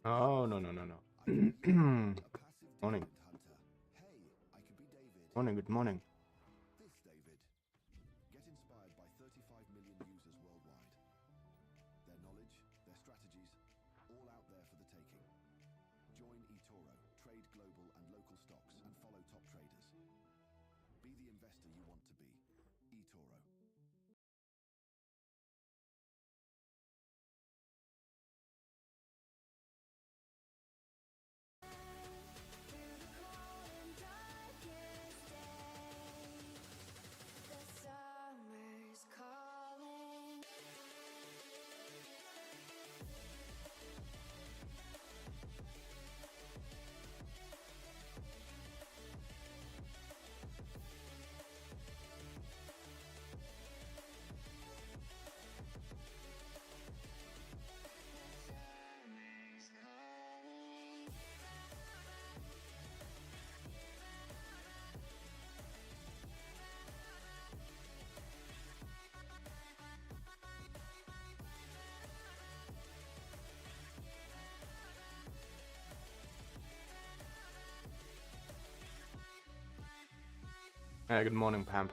Oh, no, no, no, no. Morning. Morning, good morning. This David. Get inspired by 35 million users worldwide. Their knowledge, their strategies, all out there for the taking. Join eToro, trade global and local stocks, and follow top traders. Be the investor you want to be. eToro. Hey, good morning, Pamp.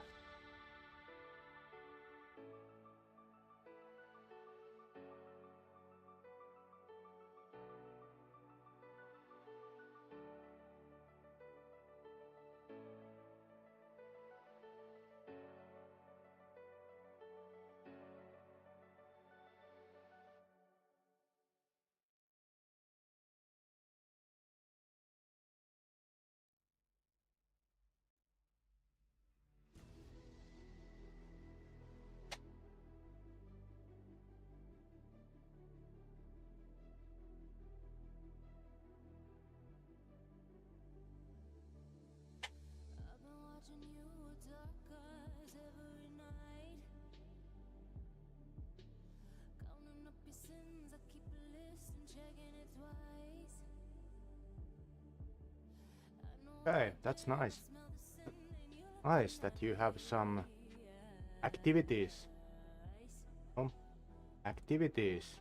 Okay, that's nice. Nice that you have some activities. Activities.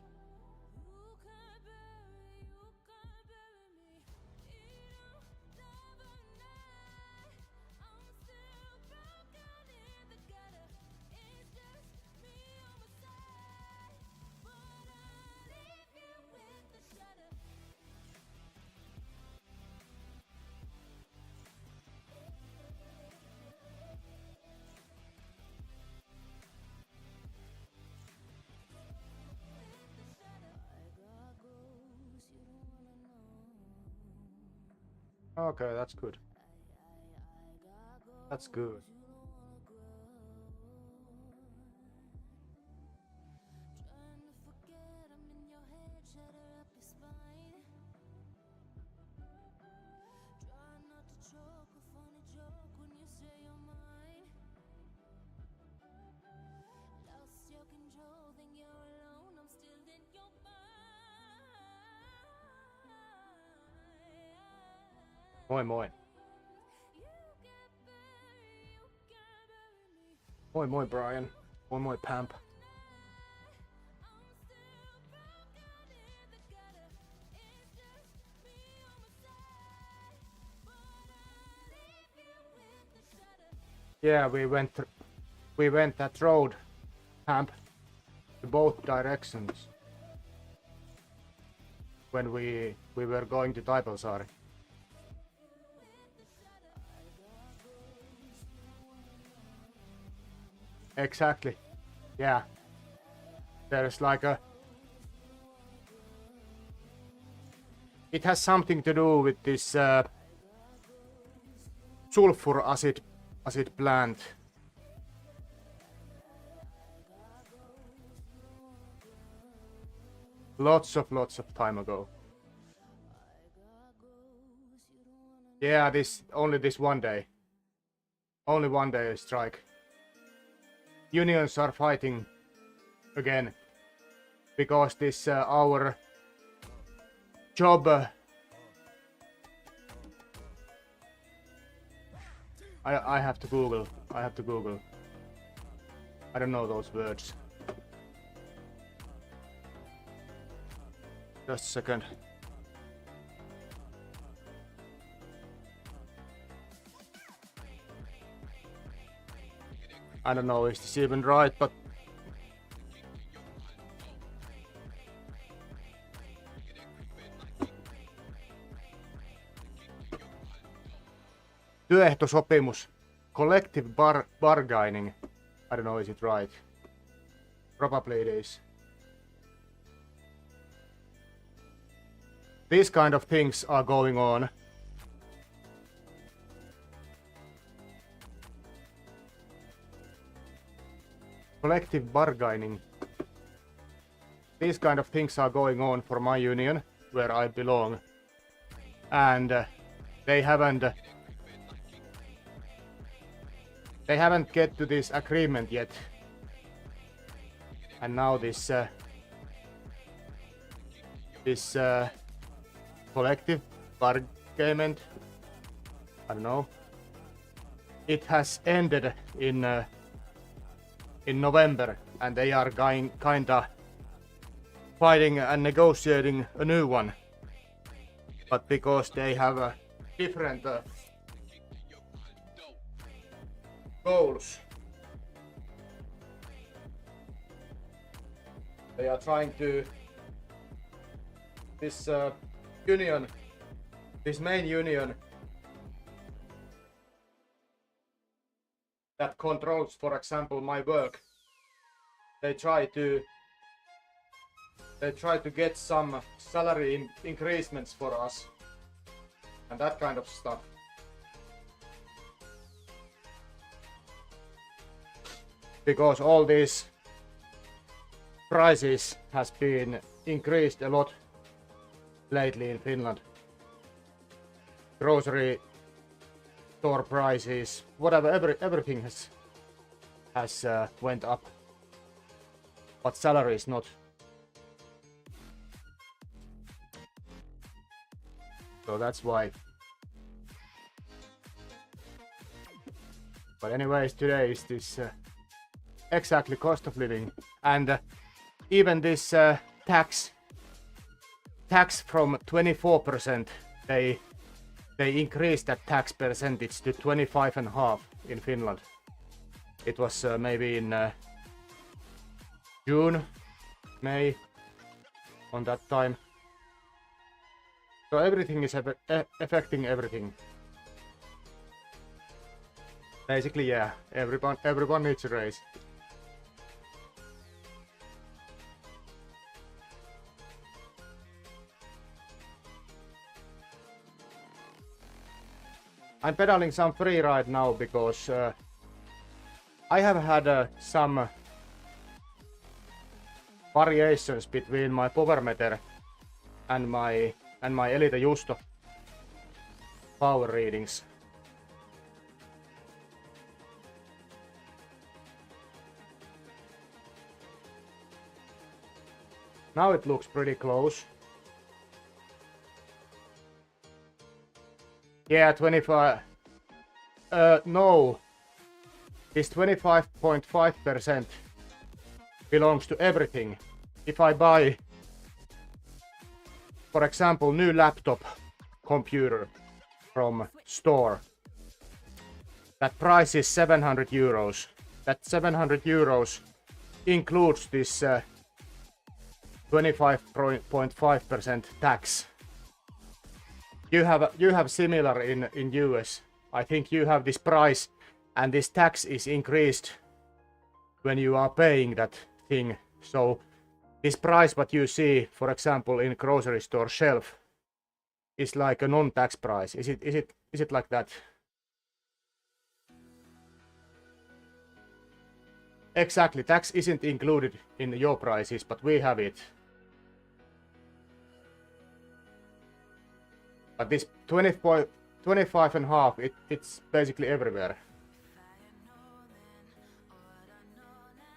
Okay, that's good. That's good. Moi moi. Moi moi Brian. Moi moi Pamp. Yeah, we went that road, Pamp, to both directions when we were going to Taipalsaari. Exactly. Yeah. There's like a... It has something to do with this sulfur acid plant. Lots of time ago. Yeah, only this one day. Only one day strike. Unions are fighting again because this our job I have to Google. I don't know those words. Just a second. I don't know is this even right, but työehtosopimus, collective bargaining. I don't know, is it right? Probably it is. These kind of things are going on. Collective bargaining. These kind of things are going on for my union, where I belong. And they haven't get to this agreement yet. And now this collective bargaining, I don't know, it has ended in November, and they are kinda fighting and negotiating a new one. But because they have different goals, they are trying to this union, this main union that controls, for example, my work. They try to get some salary increasements for us and that kind of stuff. Because all these prices has been increased a lot lately in Finland. Grocery store prices, whatever, everything has went up, but salaries not. So that's why. But anyways, today is this exactly cost of living, and even this tax from 24%, they increased that tax percentage to 25.5% in Finland. It was maybe in June, May, on that time. So everything is affecting everything. Basically, yeah, everyone needs a raise. I'm pedaling some free ride now because I have had some variations between my power meter and my Elite Justo power readings. Now it looks pretty close. Yeah, 25. No. This 25.5% belongs to everything. If I buy, for example, new laptop computer from store, that price is 700 euros. That 700 euros includes this 25.5% tax. You have similar in US. I think you have this price, and this tax is increased when you are paying that thing. So this price what you see, for example, in grocery store shelf, is like a non-tax price. Is it like that? Exactly. Tax isn't included in your prices, but we have it. But this 25.5, it's basically everywhere.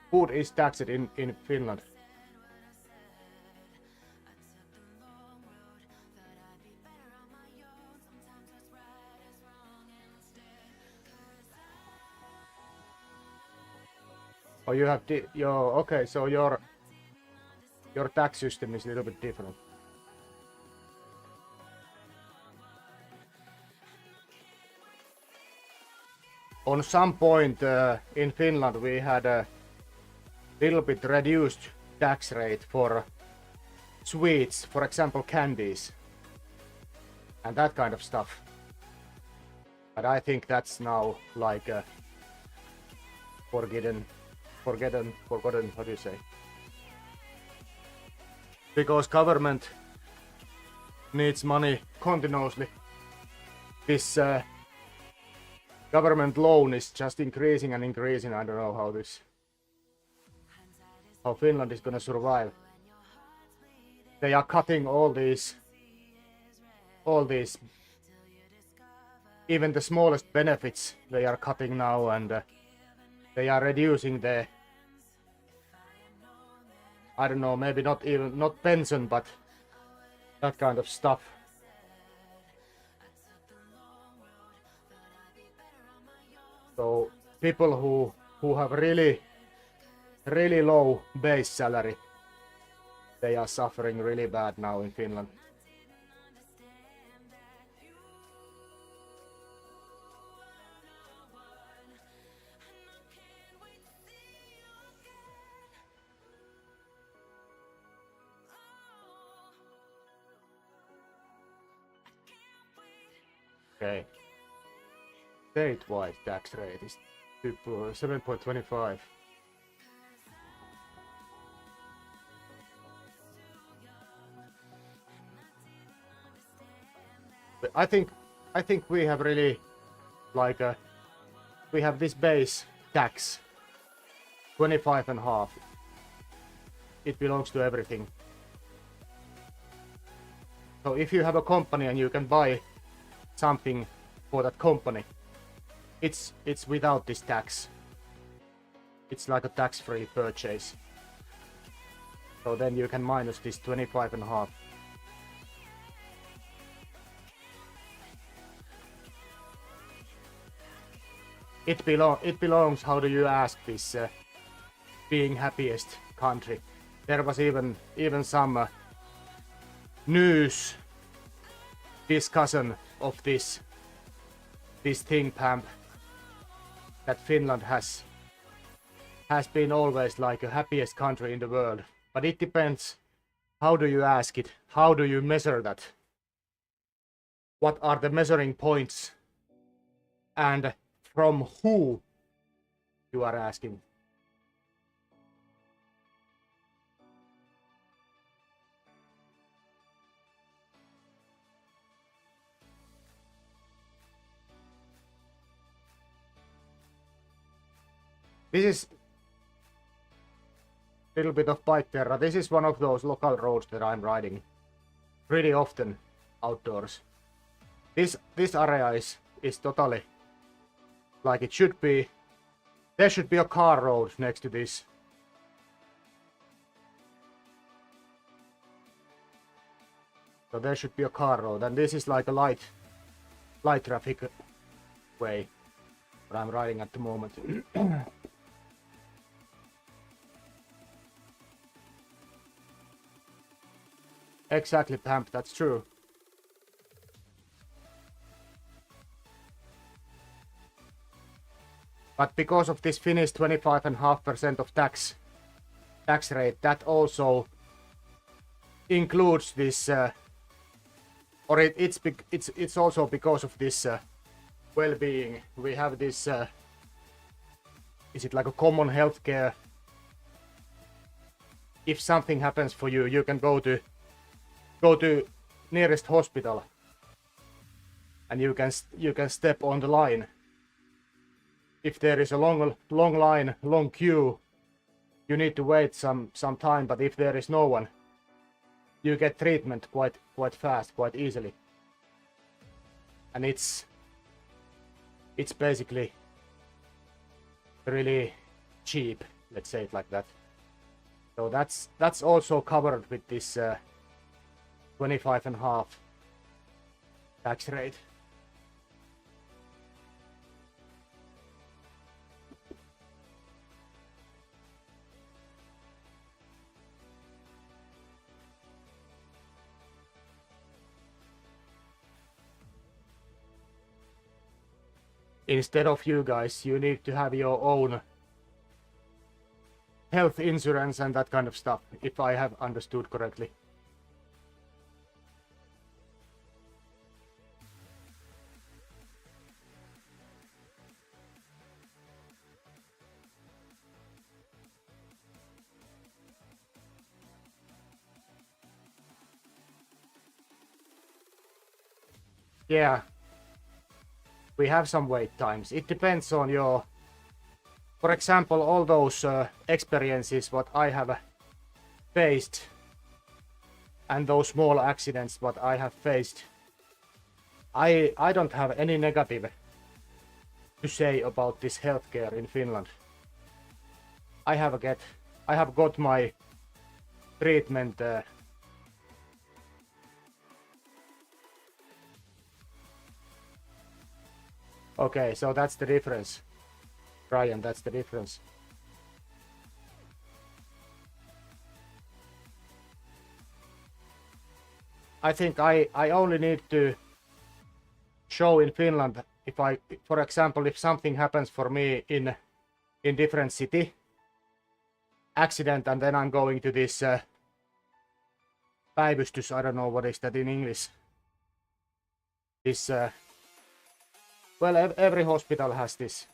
Food is taxed in Finland. Oh, you have okay, so your tax system is a little bit different. on some point in Finland we had a little bit reduced tax rate for sweets, for example candies and that kind of stuff. But I think that's now like forgotten, how do you say? Because government needs money continuously. This government loan is just increasing and increasing. I don't know how Finland is gonna survive. They are cutting all these, even the smallest benefits they are cutting now, and they are reducing the, I don't know, maybe not pension, but that kind of stuff. So people who have really low base salary, they are suffering really bad now in Finland. Okay. Statewide tax rate is 7.25. But I think we have really like we have this base tax 25.5. It belongs to everything. So if you have a company and you can buy something for that company, it's without this tax. It's like a tax-free purchase. So then you can minus this 25.5. It belongs, how do you ask this, being happiest country. There was even some news discussion of this thing, Pamp, that Finland has been always like a happiest country in the world. But it depends, how do you ask it? How do you measure that? What are the measuring points? And from who you are asking? This is a little bit of Biketerra. This is one of those local roads that I'm riding pretty often outdoors. This area is totally like it should be. There should be a car road next to this. So there should be a car road, and this is like a light traffic way that I'm riding at the moment. Exactly, Pamp, that's true. But because of this Finnish 25.5% of tax rate, that also includes this, or it's also because of this well-being. We have this, is it like a common healthcare? If something happens for you, you can go to nearest hospital, and you can step on the line. If there is a long line, long queue, you need to wait some time. But if there is no one, you get treatment quite fast, quite easily, and it's basically really cheap. Let's say it like that. So that's also covered with this 25.5 tax rate. instead of you guys, you need to have your own health insurance and that kind of stuff, if I have understood correctly. Yeah, we have some wait times. It depends on your, for example, all those experiences what I have faced and those small accidents what I have faced. I don't have any negative to say about this healthcare in Finland. I have got my treatment okay, so that's the difference. Brian, that's the difference. I think I only need to show in Finland if I, for example, if something happens for me in different city, accident, and then I'm going to this päivystys, I don't know what is that in English. This well, every hospital has this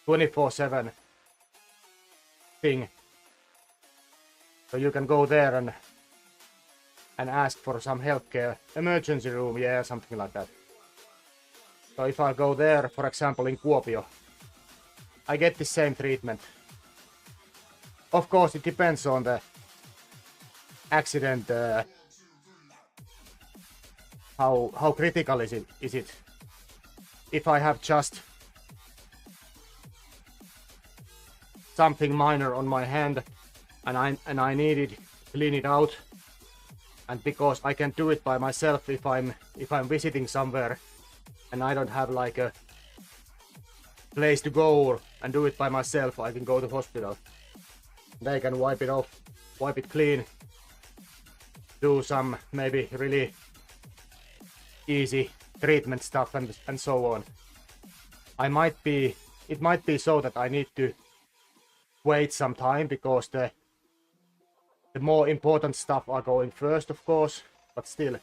24/7 thing, so you can go there and ask for some healthcare, emergency room, yeah, something like that. So if I go there, for example, in Kuopio, I get the same treatment. Of course, it depends on the accident, how critical is it? If I have just something minor on my hand and I need to clean it out, and because I can do it by myself if I'm visiting somewhere and I don't have like a place to go and do it by myself, I can go to hospital. They can wipe it off, wipe it clean, do some maybe really easy treatment stuff and so on. It might be so that I need to wait some time because the more important stuff are going first, of course, but still,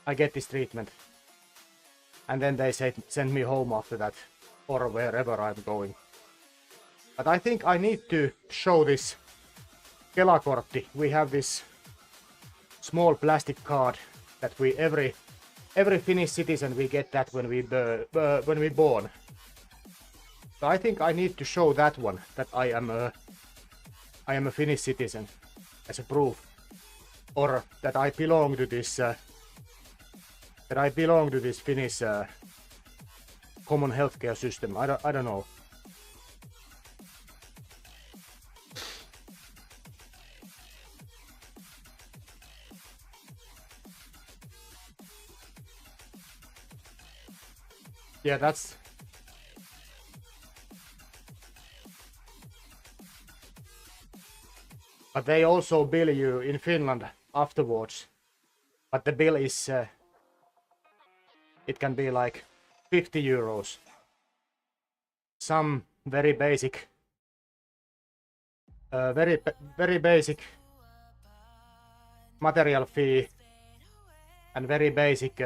I get this treatment. And then they send me home after that, or wherever I'm going. But I think I need to show this Kela-kortti. We have this small plastic card that we every Finnish citizen we get that when we born. So I think I need to show that one, that I am a Finnish citizen, as a proof, or that I belong to this Finnish common healthcare system. I don't know. Yeah, that's. But they also bill you in Finland afterwards. But the bill is, it can be like 50 euros. Some very basic, very basic material fee, and very basic,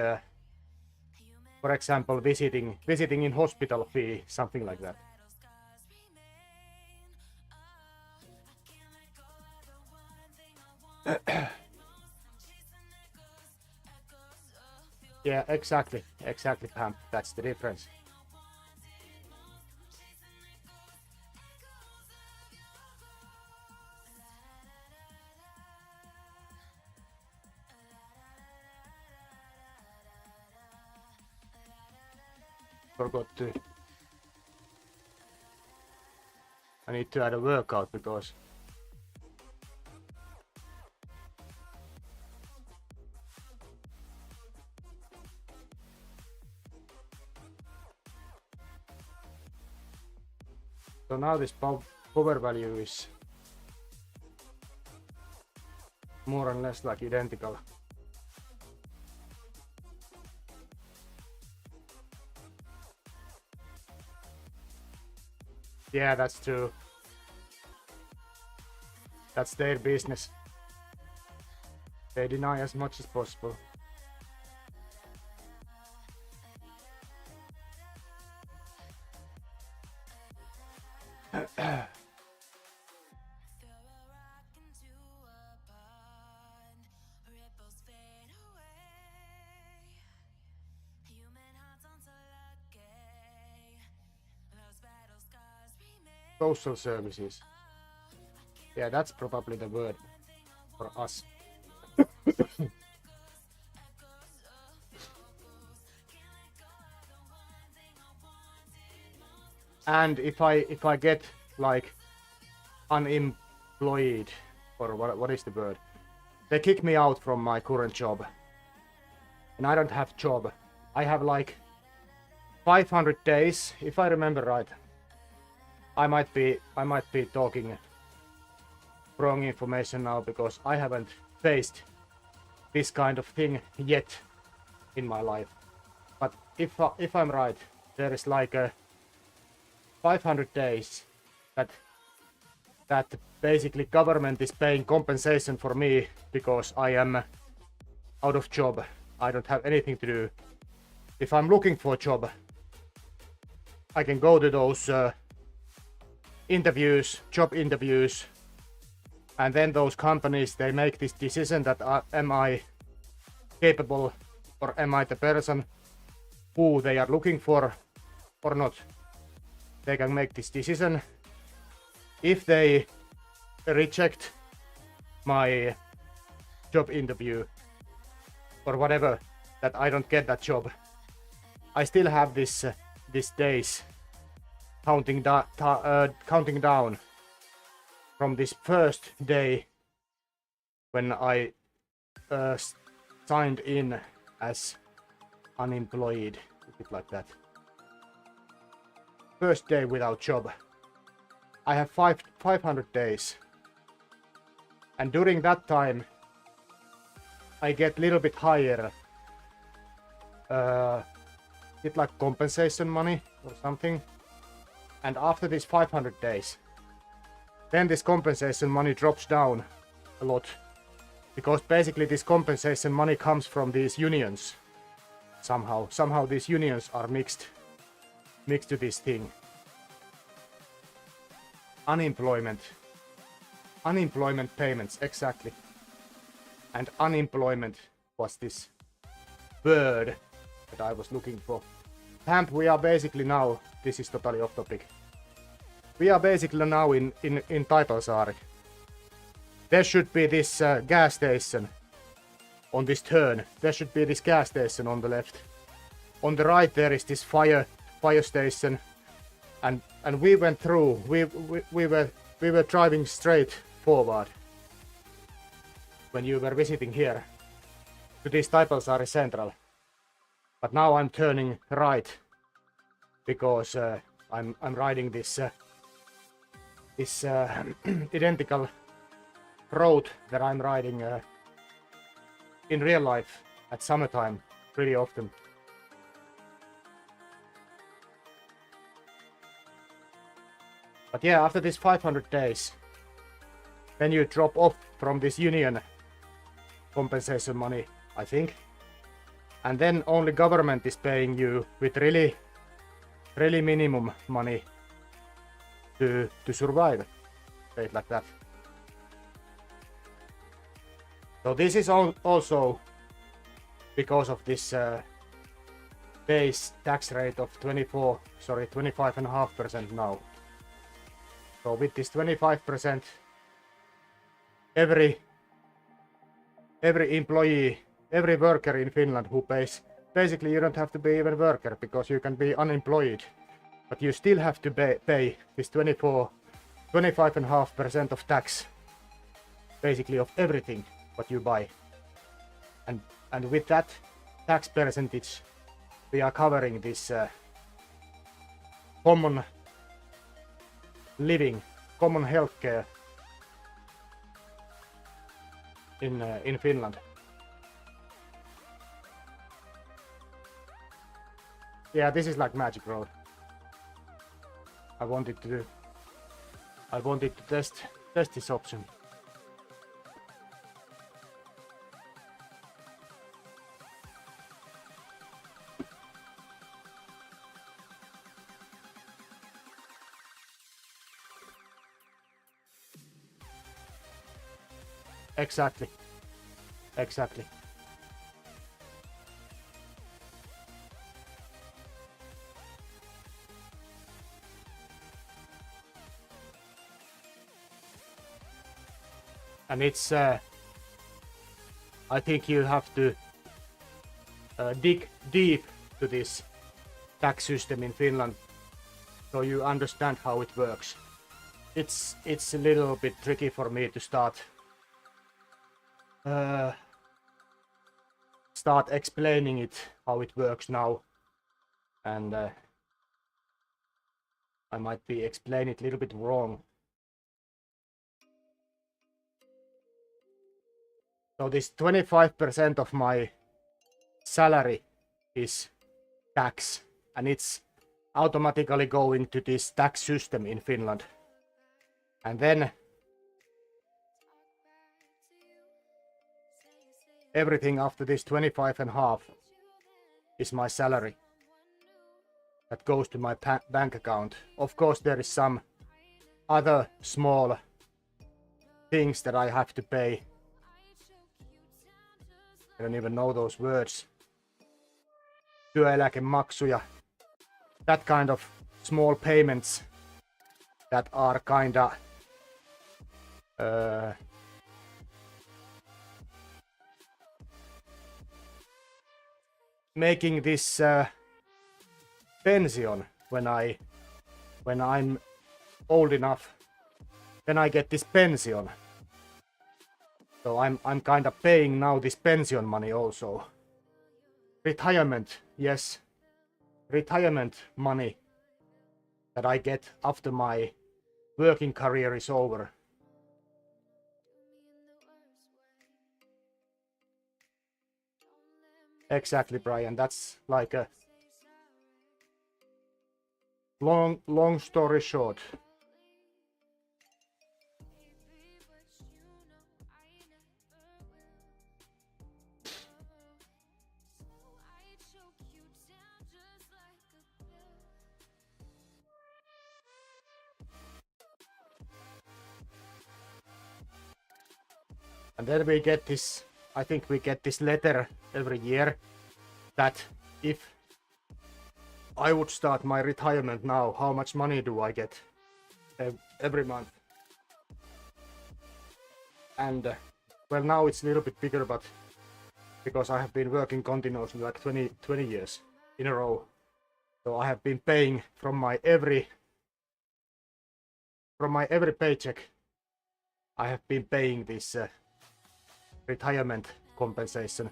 for example, visiting in hospital fee, something like that. Yeah, exactly, Pam. That's the difference. Forgot to. I need to add a workout because. So now this power value is more or less like identical. Yeah, that's true. That's their business. They deny as much as possible. Social services. Yeah, that's probably the word for us. And if I get like unemployed, or what is the word? They kick me out from my current job, and I don't have job. I have like 500 days, if I remember right. I might be talking wrong information now because I haven't faced this kind of thing yet in my life. But if I'm right, there is like a 500 days that basically government is paying compensation for me because I am out of job. I don't have anything to do. If I'm looking for a job, I can go to those job interviews, and then those companies, they make this decision that am I capable or am I the person who they are looking for or not. They can make this decision. If they reject my job interview or whatever, that I don't get that job, I still have this days counting down from this first day when I signed in as unemployed, a bit like that. First day without job. I have 500 days, and during that time I get a little bit higher it like compensation money or something. And after these 500 days, then this compensation money drops down a lot, because basically this compensation money comes from these unions. Somehow these unions are mixed to this thing. Unemployment payments, exactly. And unemployment was this word that I was looking for. Hamp, we are basically now, this is totally off topic. We are basically now in Taipalsaari. There should be this gas station on this turn. There should be this gas station on the left. On the right there is this fire station, and we went through. We were driving straight forward when you were visiting here to this Taipalsaari Central. But now I'm turning right because I'm riding this identical road that I'm riding in real life at summertime pretty often. But yeah, after this 500 days, then you drop off from this union compensation money, I think. And then only government is paying you with really minimum money to survive. Say it like that. So this is also because of this base tax rate of 25.5% now. So with this 25%, every employee, every worker in Finland who pays, basically you don't have to be even worker because you can be unemployed, but you still have to pay this 25.5% of tax, basically of everything what you buy. And with that tax percentage, we are covering this common living, common healthcare in Finland. Yeah, this is like Magic Road. I wanted to I wanted to test this option. Exactly. Exactly. And it's I think you have to dig deep to this tax system in Finland so you understand how it works. It's a little bit tricky for me to start explaining it how it works now, and I might be explaining it a little bit wrong. So this 25% of my salary is tax, and it's automatically going to this tax system in Finland. And then everything after this 25.5 is my salary that goes to my bank account. Of course, there is some other small things that I have to pay. I don't even know those words. Työeläkemaksuja. That kind of small payments that are kinda making this pension when I'm old enough. Then I get this pension. So I'm kind of paying now this pension money also. Retirement, yes. Retirement money that I get after my working career is over. Exactly, Brian. That's like a long story short. And then we get this, I think we get this letter every year that if I would start my retirement now, how much money do I get every month? And well, now it's a little bit bigger, but because I have been working continuously like 20 years in a row, so I have been paying from my every paycheck. I have been paying this retirement compensation,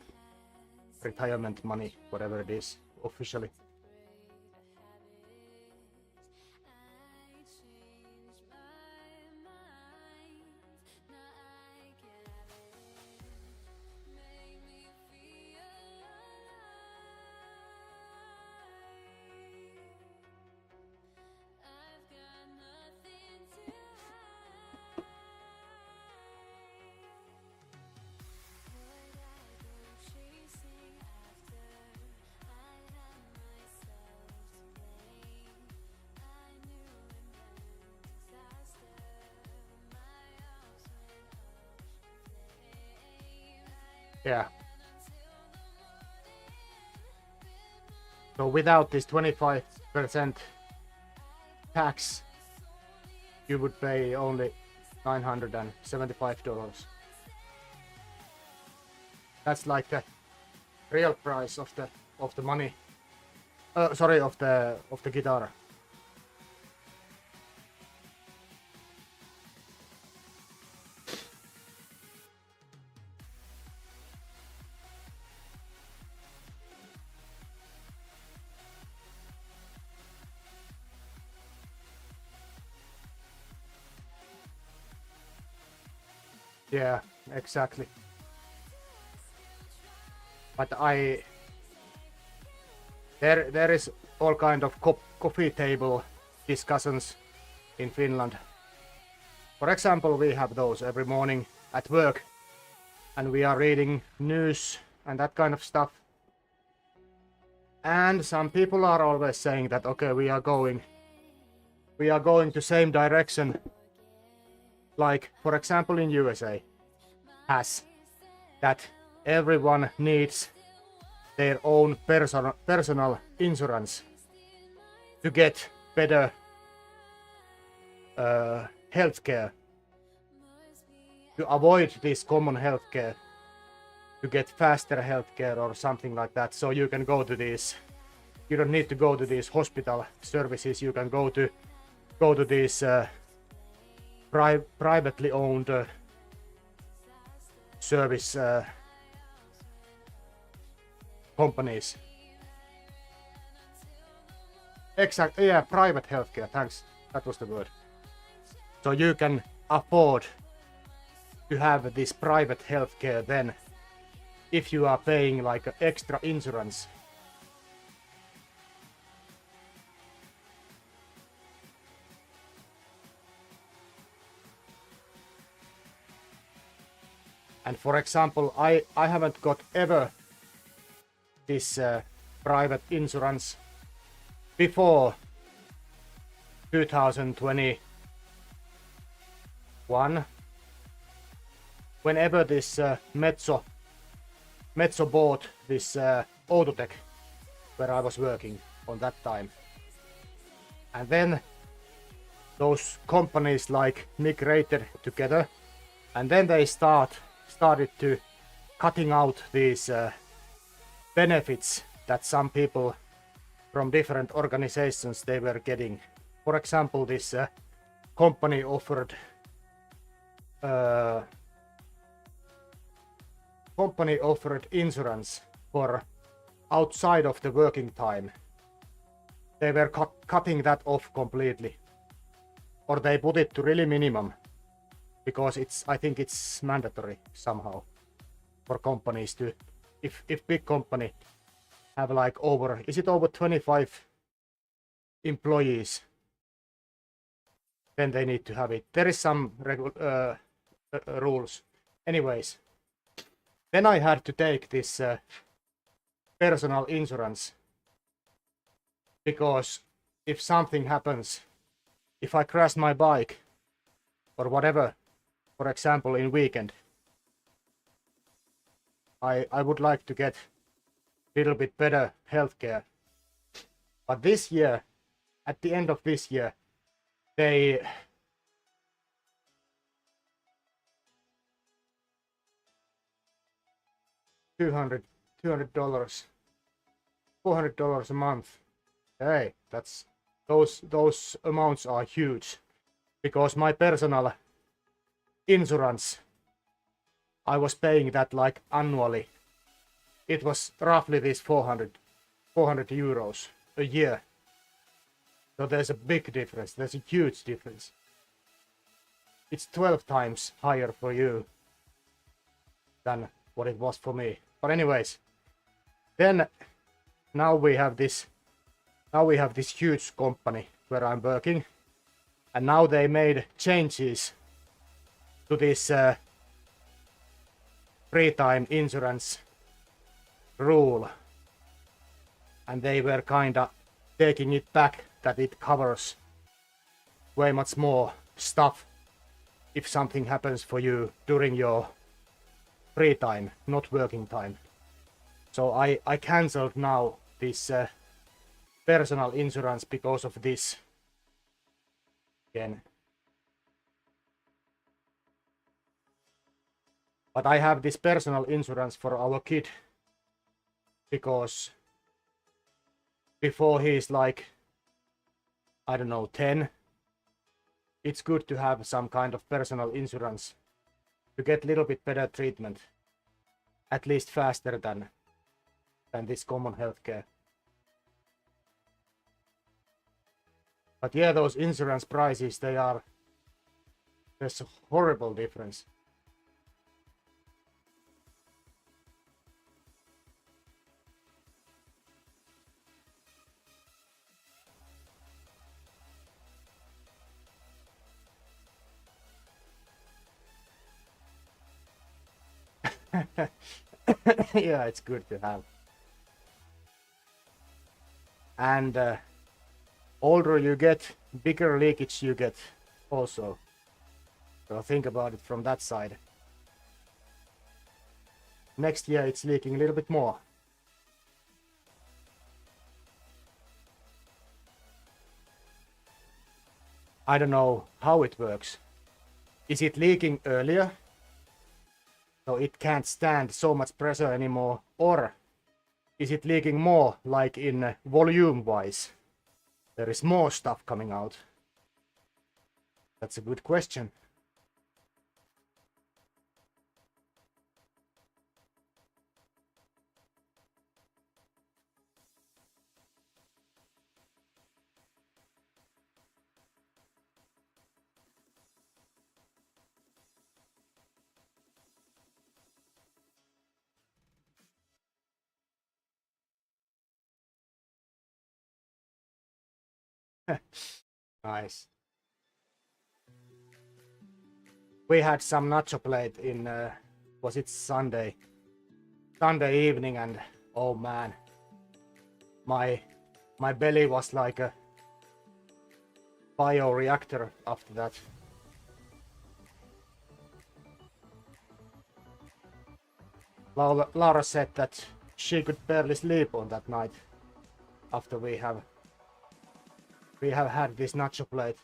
retirement money, whatever it is officially. Yeah. So without this 25% tax, you would pay only $975. That's like the real price of the money. Sorry, of the guitar. Yeah, exactly. But there is all kind of coffee table discussions in Finland For example, we have those every morning at work, and we are reading news and that kind of stuff. And some people are always saying that, okay, we are going to same direction. Like, for example, in USA, has that everyone needs their own personal insurance to get better healthcare, to avoid this common healthcare, to get faster healthcare or something like that. So you can go to these. You don't need to go to these hospital services. You can go to these privately owned service companies. Exactly, yeah, private healthcare, thanks. That was the word. So you can afford to have this private healthcare then, if you are paying like an extra insurance. And for example, I haven't got ever this private insurance before 2021. Whenever this Metso bought this Autotech where I was working on that time. And then those companies like migrated together, and then they started to cutting out these benefits that some people from different organizations they were getting. For example, this company offered insurance for outside of the working time. They were cutting that off completely, or they put it to really minimum, because I think it's mandatory somehow for companies to, if big company have like over 25 employees, then they need to have it. There is some rules. Anyways, then I had to take this personal insurance, because if something happens, if I crash my bike or whatever, for example in weekend, I would like to get a little bit better healthcare. But this year, at the end of this year, they $200, $400 a month. Hey, that's those amounts are huge, because my personal insurance, I was paying that like annually. It was roughly this 400 euros a year. So there's a big difference. There's a huge difference. It's 12 times higher for you than what it was for me. But anyways, then now we have this huge company where I'm working, and now they made changes to this free time insurance rule, and they were kinda taking it back, that it covers way much more stuff if something happens for you during your free time, not working time. So I cancelled now this personal insurance because of this again. But I have this personal insurance for our kid, because before he's like, I don't know, 10, it's good to have some kind of personal insurance to get a little bit better treatment, at least faster than this common healthcare. But yeah, those insurance prices, there's a horrible difference. Yeah, it's good to have. And older you get, bigger leakage you get also. So think about it from that side. Next year it's leaking a little bit more. I don't know how it works. Is it leaking earlier? So it can't stand so much pressure anymore? Or is it leaking more, like in volume wise? There is more stuff coming out. That's a good question. Nice. We had some nacho plate in, was it Sunday? Sunday evening, and oh man, my belly was like a bioreactor after that. Laura said that she could barely sleep on that night after we have had this nacho plate.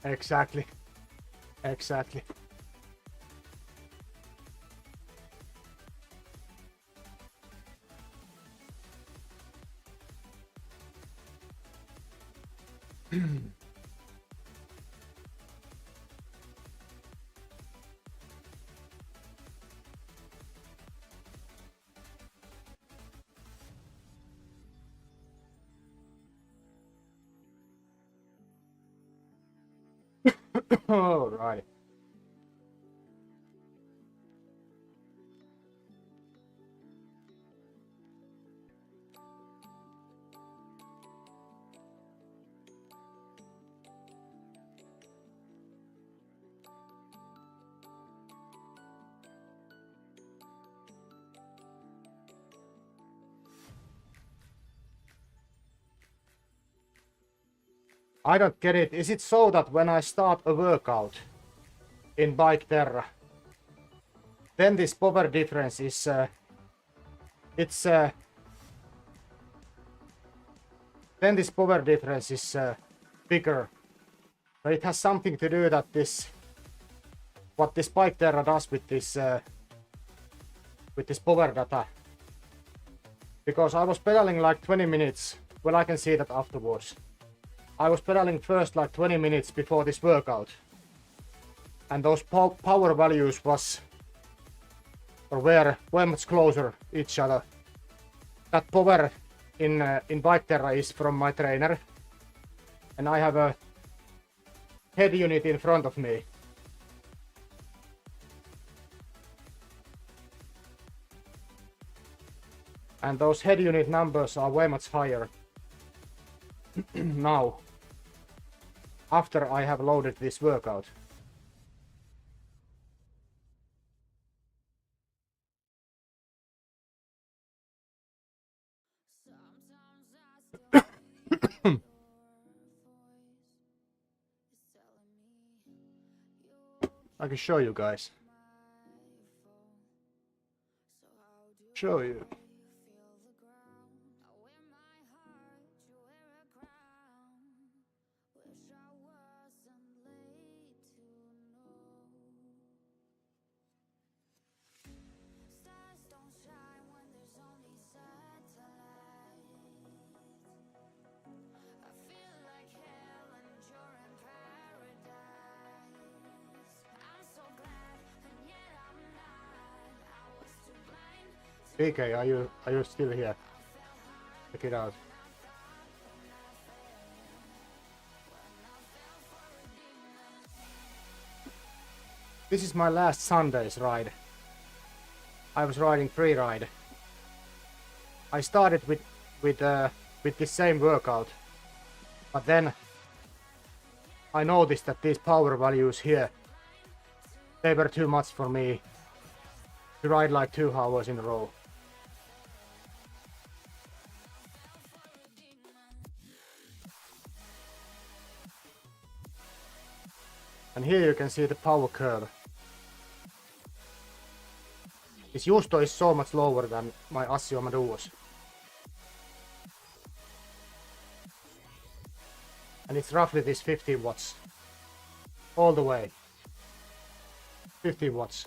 Exactly. Exactly. All right. I don't get it. Is it so that when I start a workout in Biketerra, then this power difference is it's then this power difference is bigger? So it has something to do that what this Biketerra does with this power data. Because I was pedaling like 20 minutes. Well, I can see that afterwards. I was pedaling first like 20 minutes before this workout. And those power values were much closer each other. That power in Biketerra is from my trainer. And I have a head unit in front of me. And those head unit numbers are way much higher now, after I have loaded this workout. I can show you guys. Show you. PK, are you still here? Check it out. This is my last Sunday's ride. I was riding free ride. I started with the same workout, but then I noticed that these power values here, they were too much for me to ride like 2 hours in a row. And here you can see the power curve. This Justo is so much lower than my Assioma Duos. And it's roughly this 15 watts. All the way. 15 watts.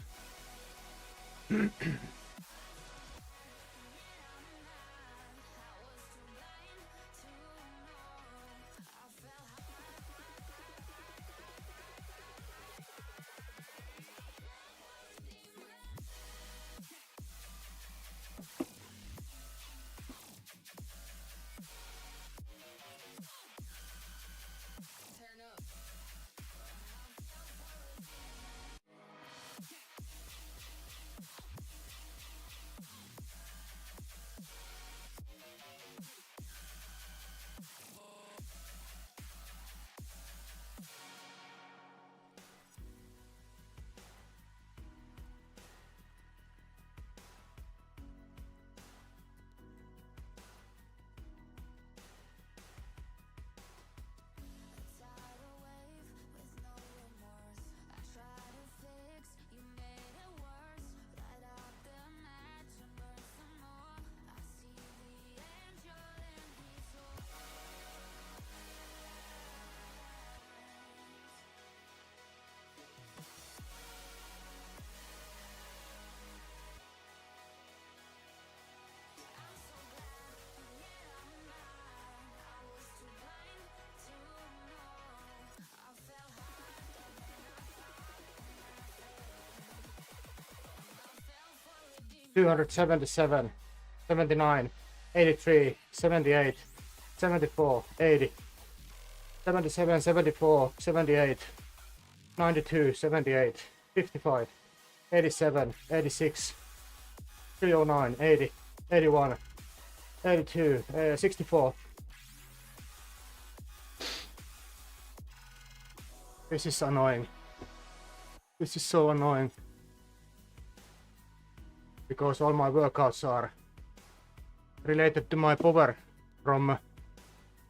277, 79, 83, 78, 74, 80, 77, 74, 78, 92, 78, 55, 87, 86, 309, 80, 81, 82, 64. This is annoying. This is so annoying. Because all my workouts are related to my power from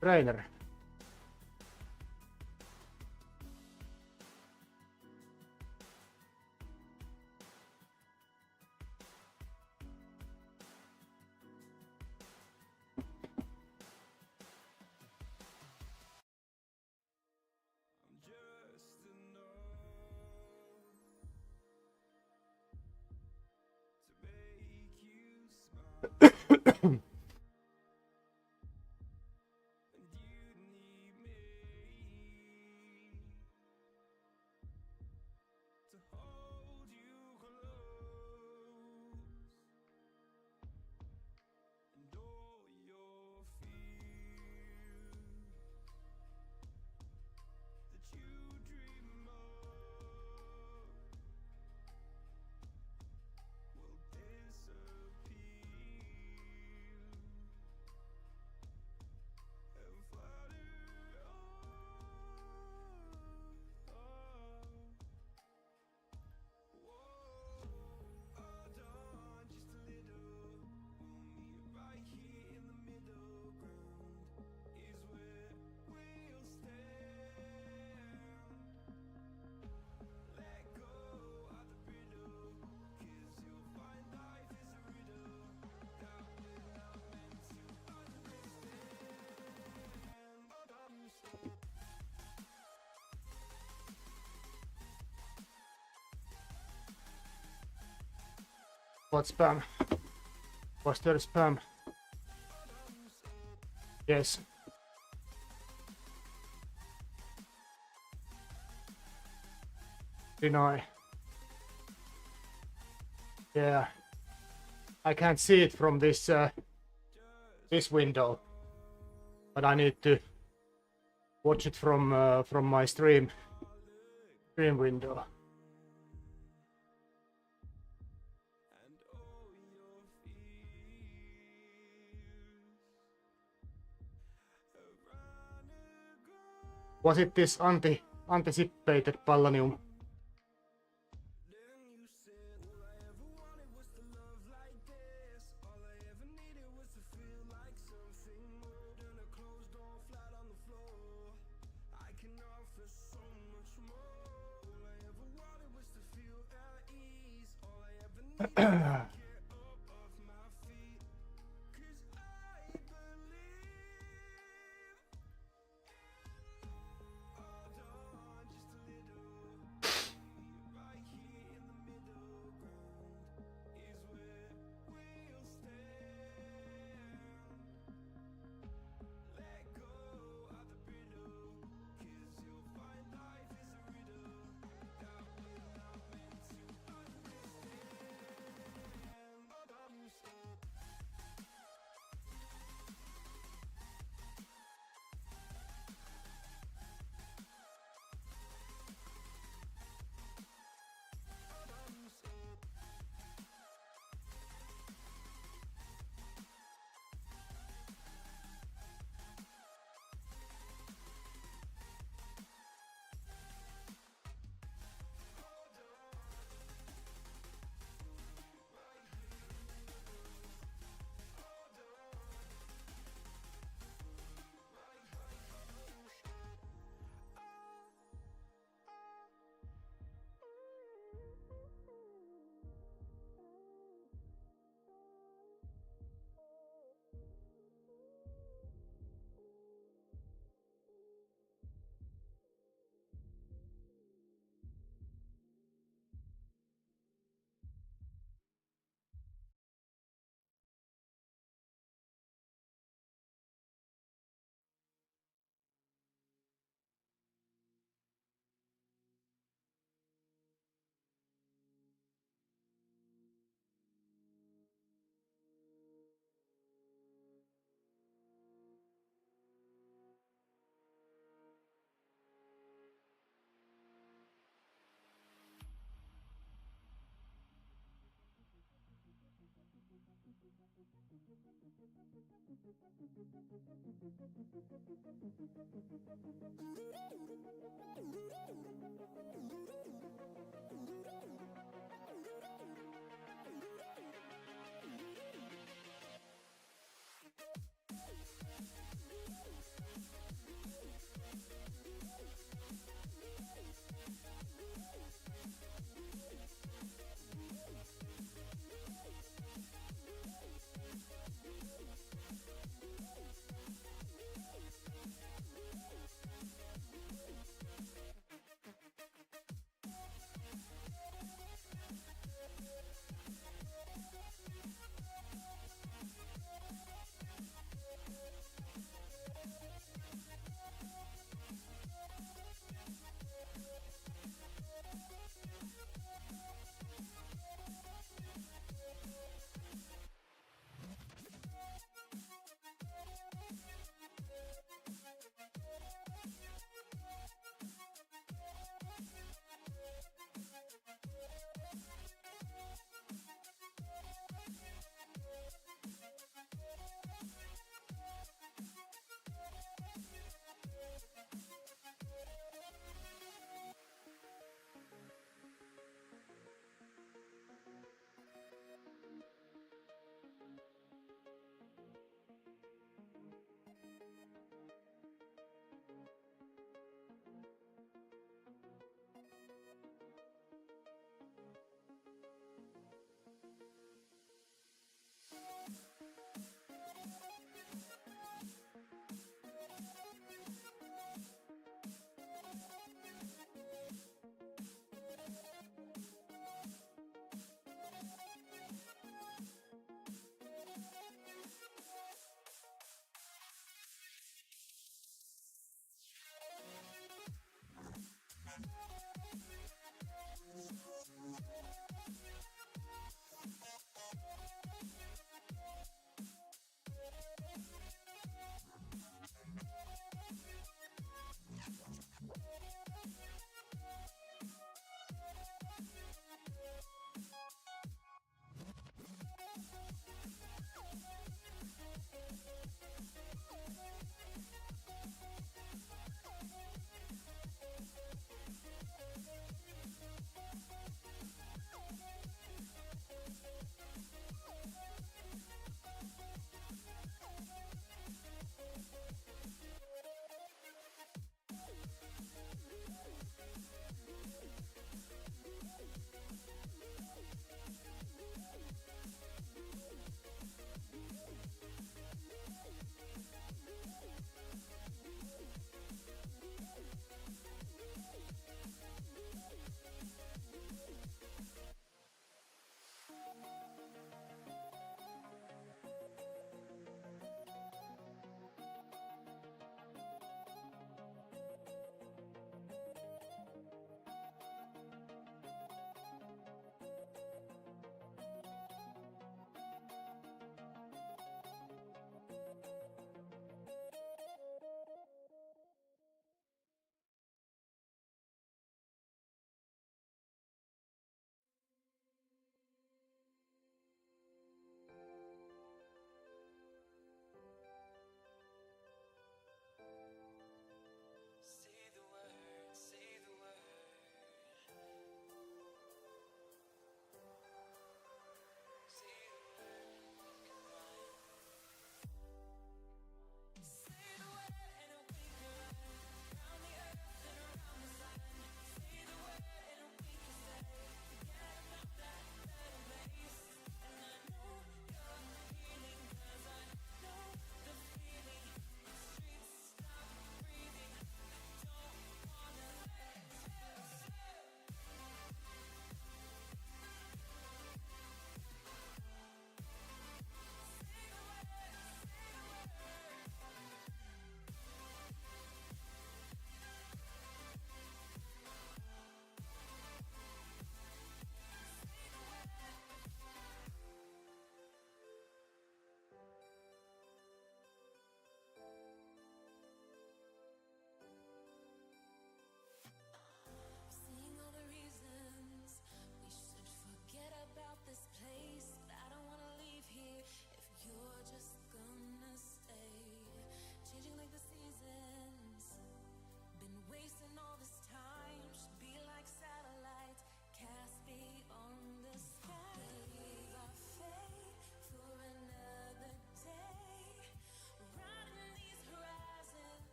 trainer. What spam? Was there spam? Yes. Deny. Yeah. I can't see it from this this window, but I need to watch it from my stream window. Was it this anticipated Pallanium?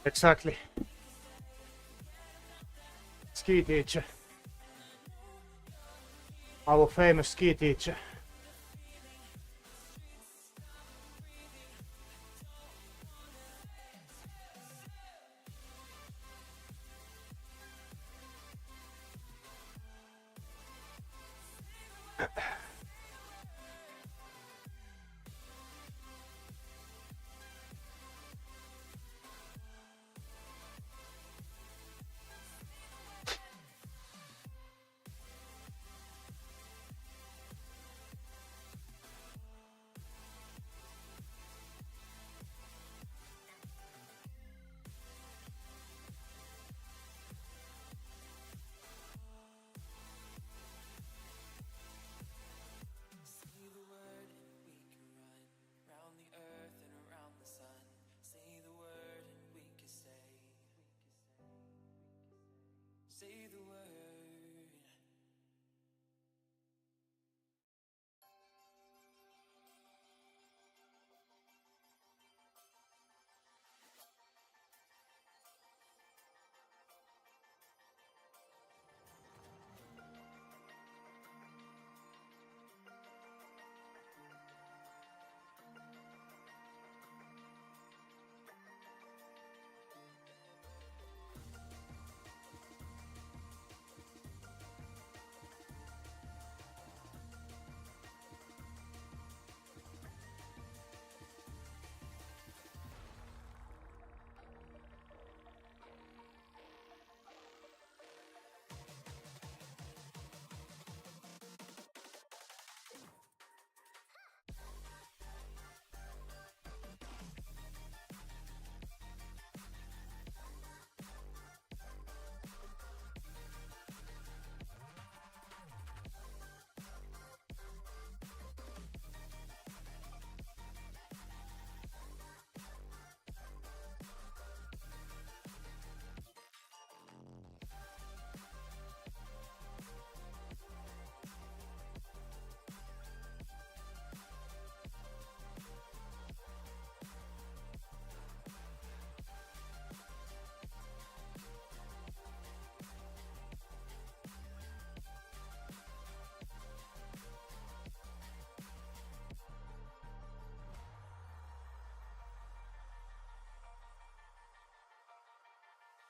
Exactly. Ski teacher. Our famous ski teacher.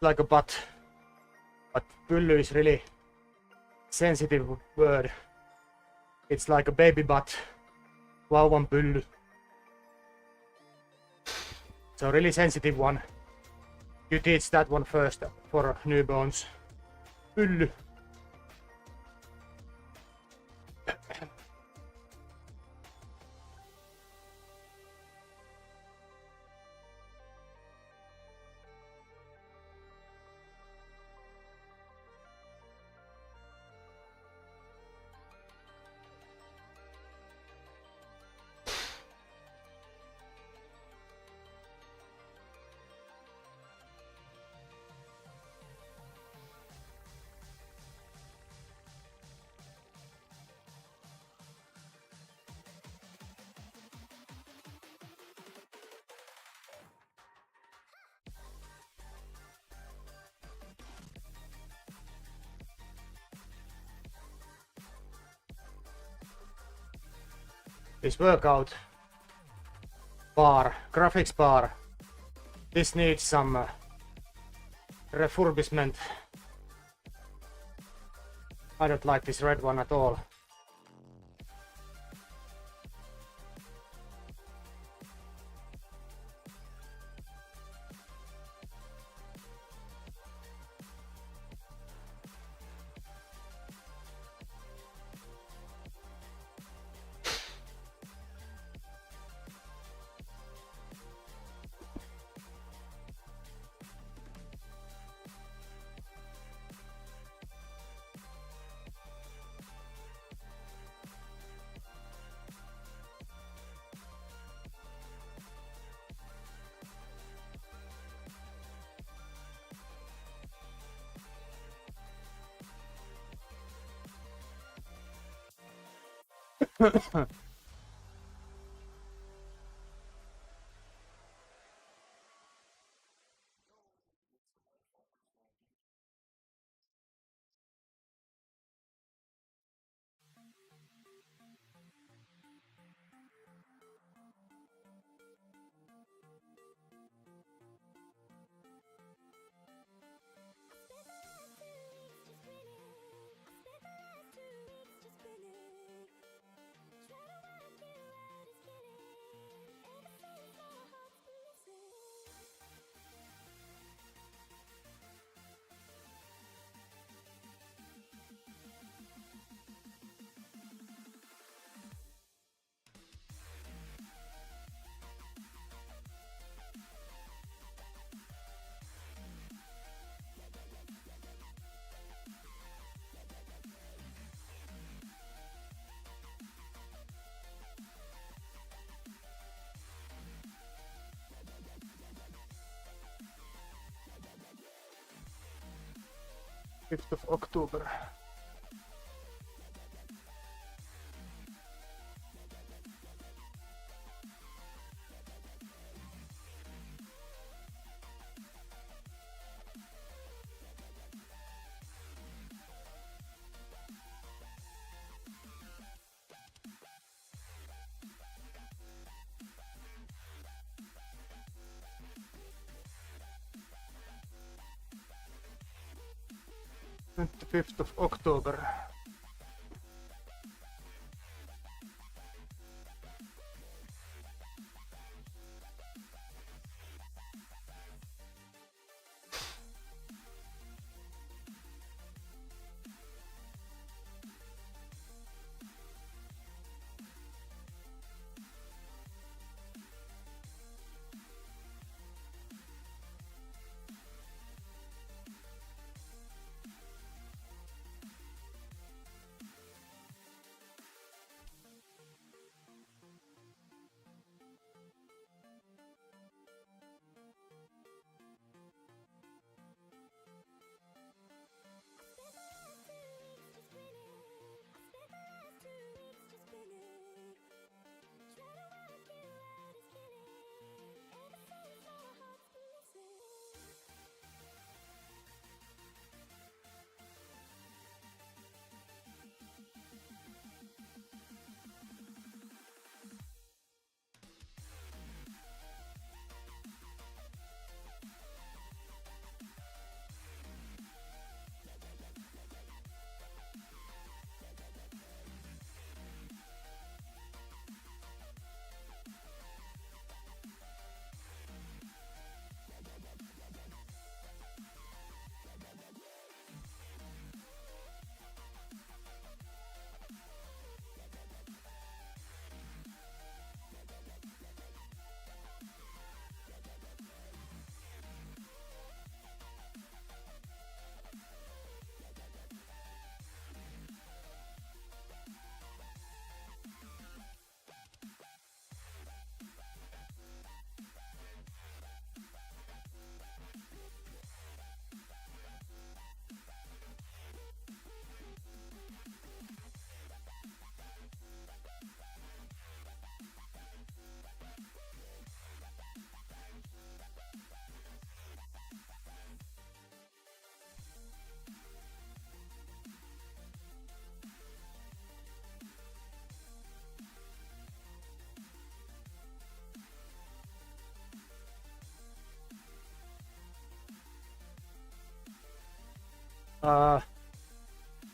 Like a butt. But pylly is really sensitive word. It's like a baby butt. Vauvan pylly. So really sensitive one. You teach that one first for newborns. Pylly. This workout bar, graphics bar, this needs some refurbishment. I don't like this red one at all. 5th of October. The 5th of October.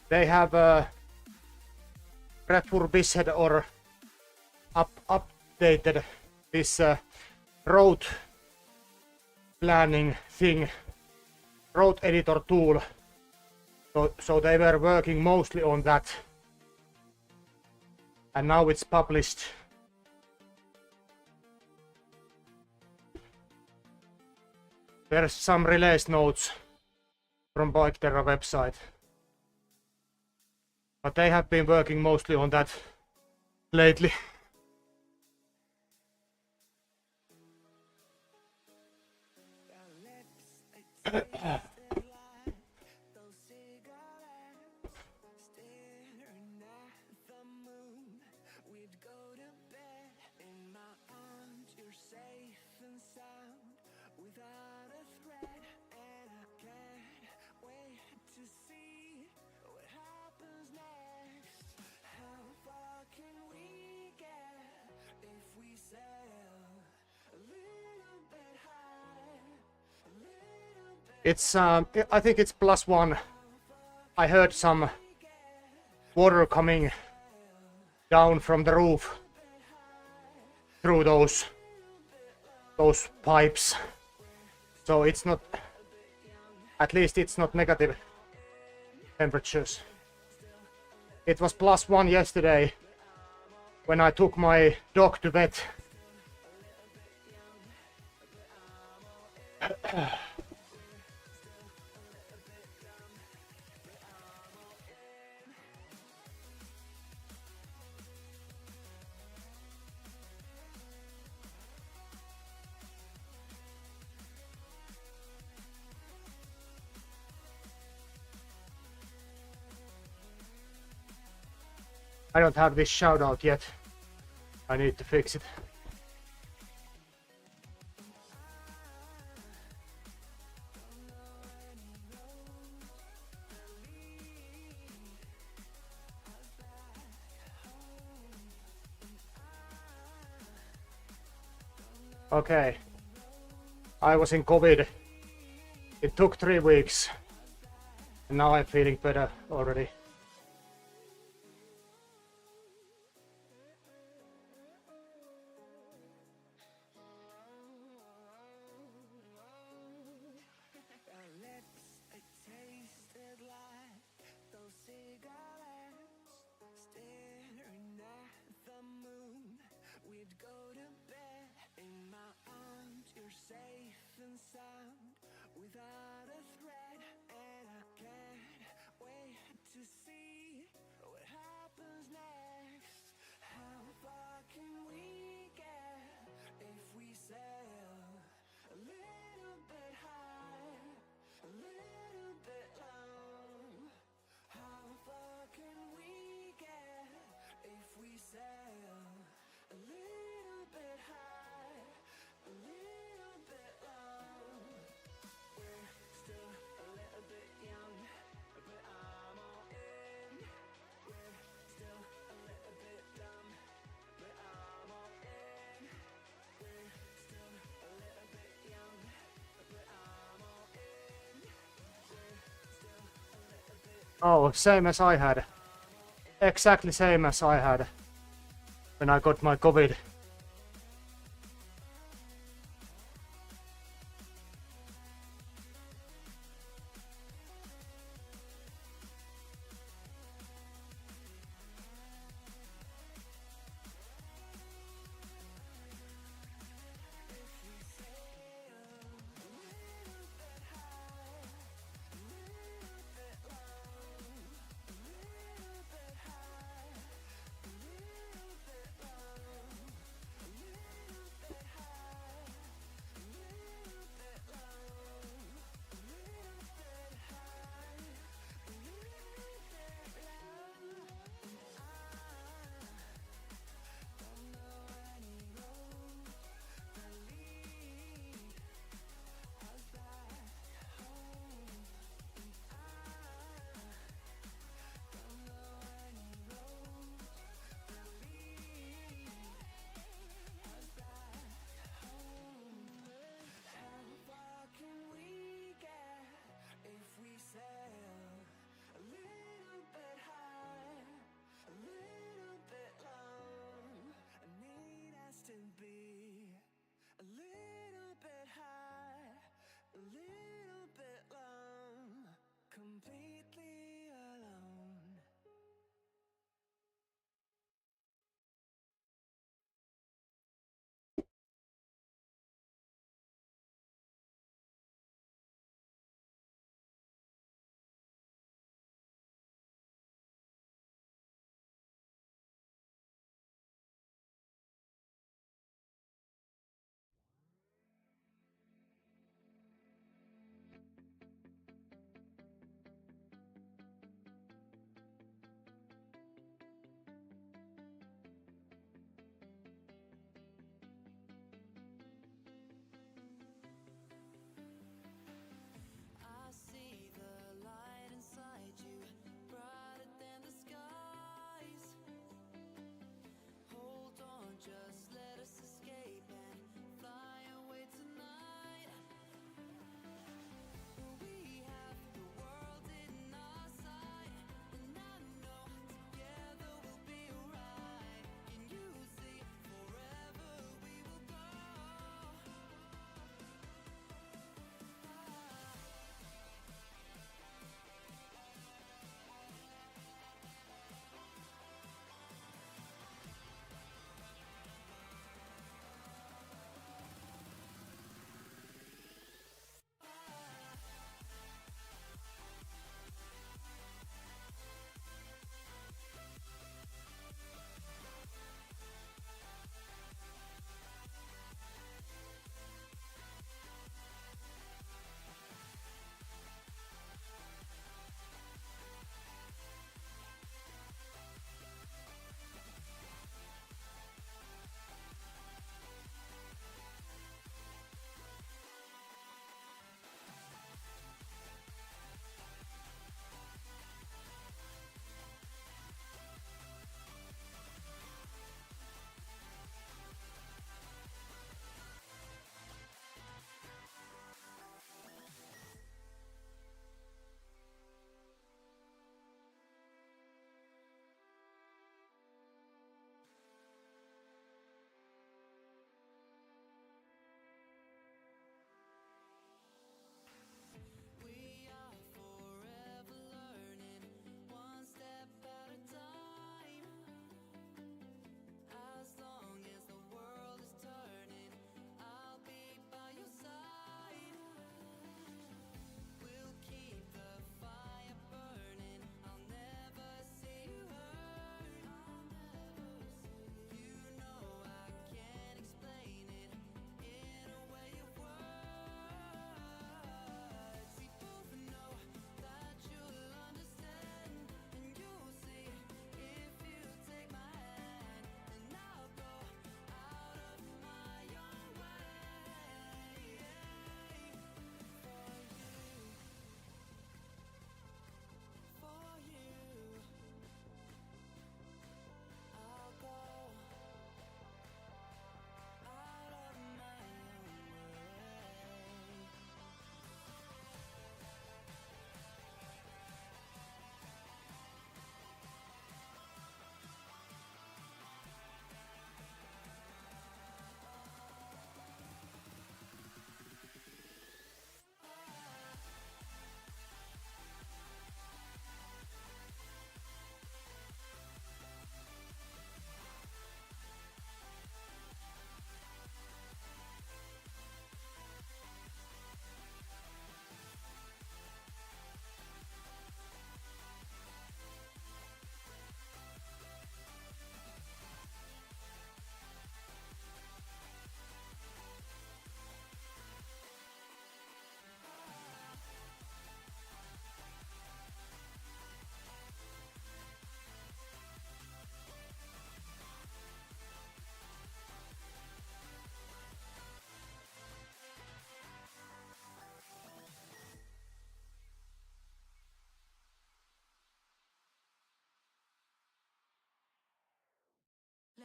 They have refurbished or updated this road planning thing, road editor tool. So they were working mostly on that, and now it's published. There's some release notes from Biketerra website, but they have been working mostly on that lately. It's I think it's +1. I heard some water coming down from the roof through those pipes. So it's not, at least it's not negative temperatures. It was +1 yesterday when I took my dog to vet. I don't have this shout out yet. I need to fix it. Okay. I was in COVID. It took 3 weeks. And now I'm feeling better already. Oh, same as I had. Exactly same as I had when I got my COVID.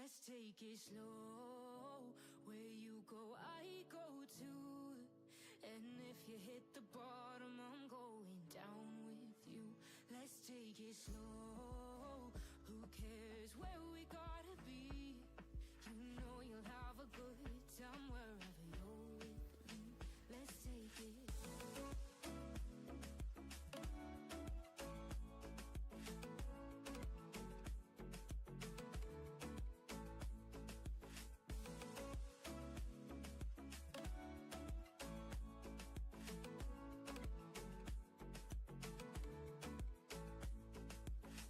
Let's take it slow. Where you go, I go too. And if you hit the bottom, I'm going down with you. Let's take it slow. Who cares where we gotta be? You know you'll have a good time wherever you're with me. Let's take it.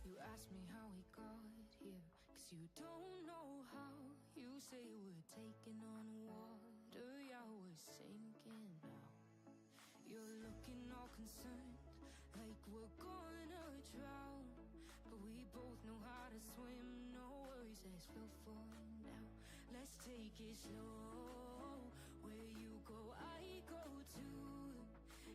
You ask me how we got here, 'cause you don't know how. You say we're taking on water, yeah, we're sinking now. You're looking all concerned, like we're gonna drown. But we both know how to swim, no worries, let's flow for now. Let's take it slow. Where you go, I go too.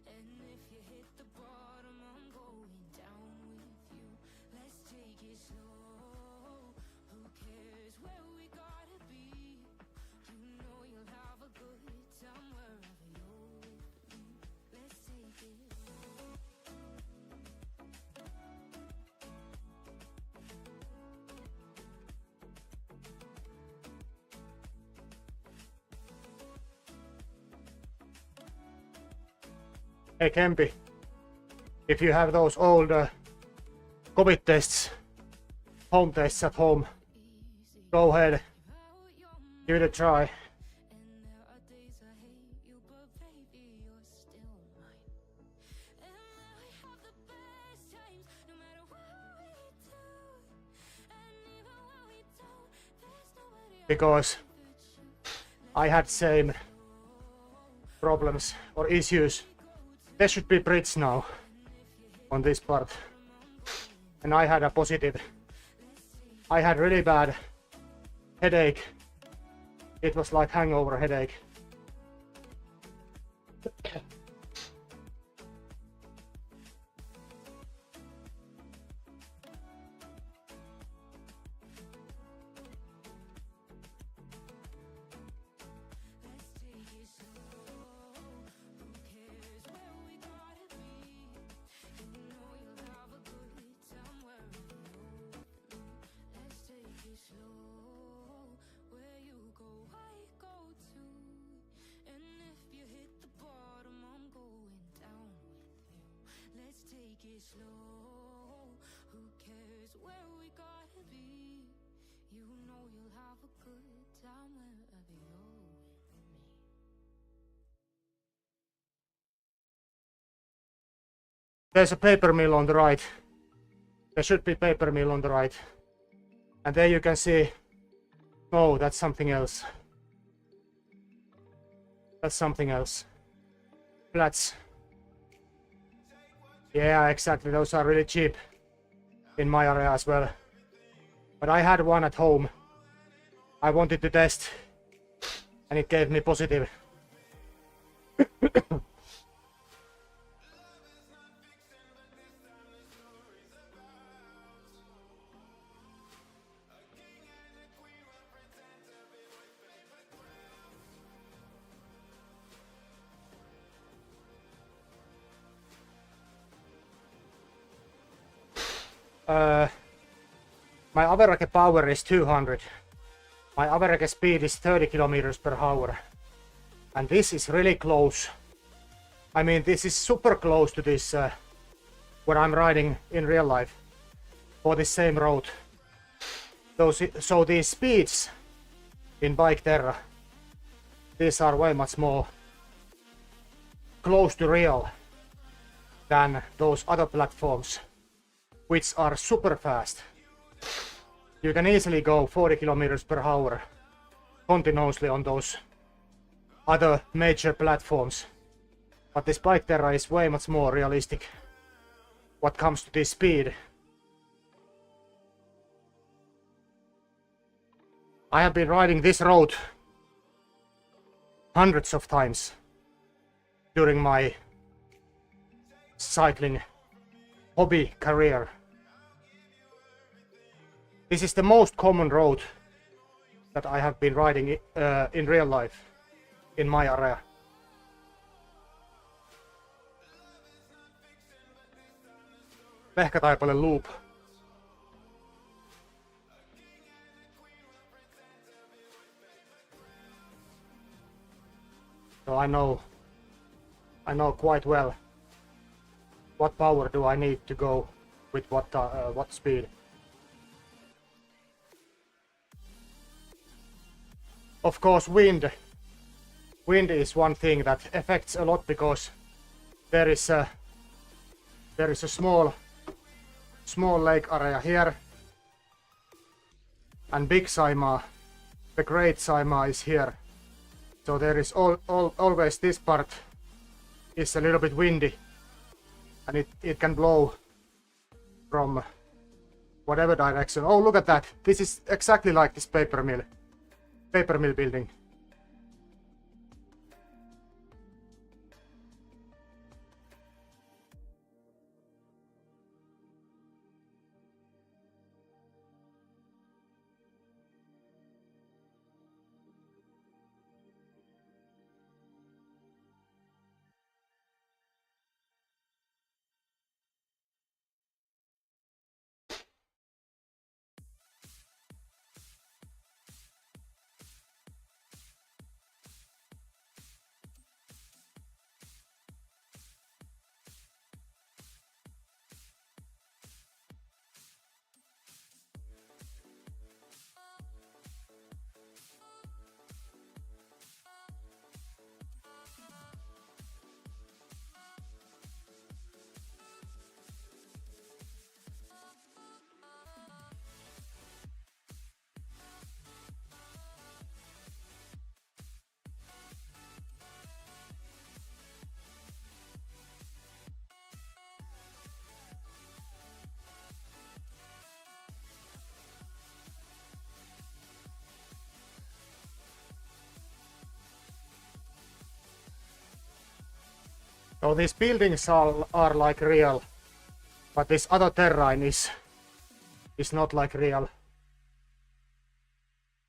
And if you hit the bottom, I'm going down with you. Let's take it slow. Who cares where we gotta be? You know you'll have a good time wherever you're with me. Let's take it. Hey Kempi, if you have those old COVID tests, home tests at home, go ahead, give it a try. And there are days I hate you, but baby, you're still mine. And I have the best times, no matter what we do. And even when we don't, there's nobody Because I had same problems or issues. There should be bridge now on this part. And I had a positive. I had really bad headache. It was like hangover headache. slow. Who cares where we gotta be? You know you'll have a good time wherever you're with me. There's a paper mill on the right. There should be paper mill on the right. And there you can see, oh, that's something else. That's something else. Flats. Yeah, exactly. Those are really cheap in my area as well. But I had one at home. I wanted to test and it gave me positive. My average power is 200. My average speed is 30 kilometers per hour. And this is really close. I mean, this is super close to this what I'm riding in real life for the same road. So these speeds in Biketerra, these are way much more close to real than those other platforms, which are super fast. You can easily go 40 kilometers per hour continuously on those other major platforms. But this Biketerra is way much more realistic what comes to this speed. I have been riding this road hundreds of times during my cycling hobby career. This is the most common road that I have been riding in real life in my area. Vehkataipale loop. So I know quite well what power do I need to go with what speed. Of course, wind is one thing that affects a lot because there is a small lake area here, and Big Saimaa, the Great Saimaa, is here. So there is always this part is a little bit windy, and it can blow from whatever direction. Oh, look at that! This is exactly like this paper mill building. So these buildings are like real, but this other terrain is not like real.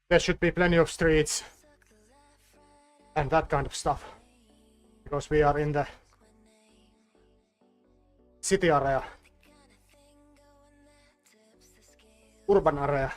There should be plenty of streets and that kind of stuff, because we are in the city area, urban area.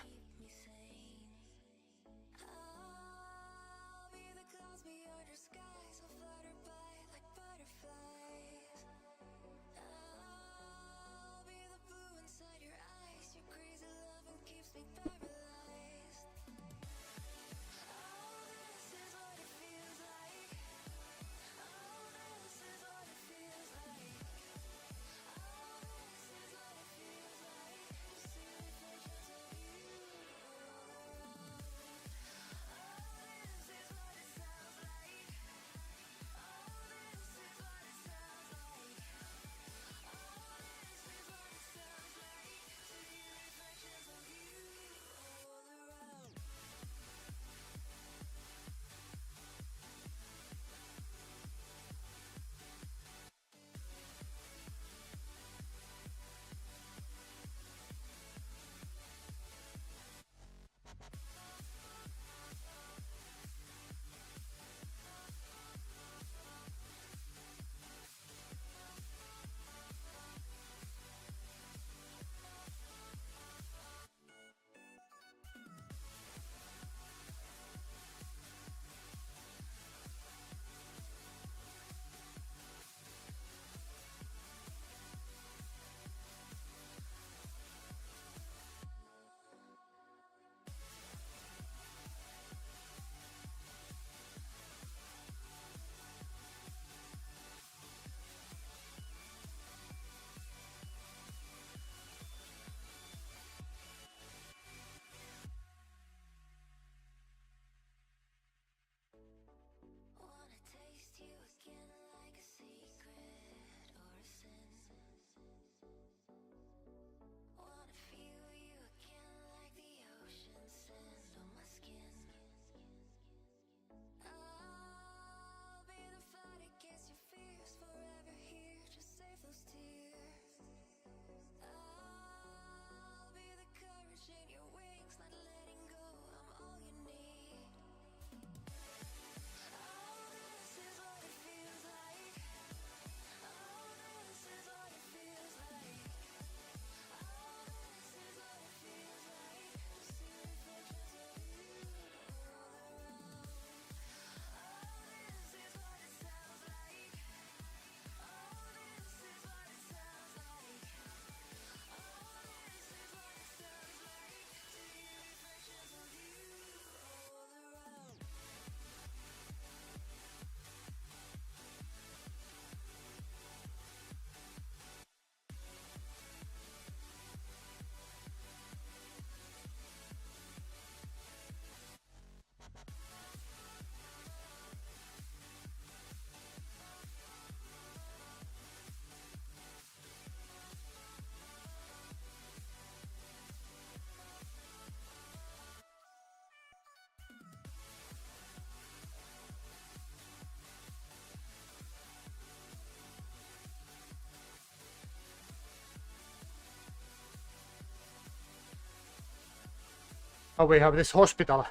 Oh, we have this hospital.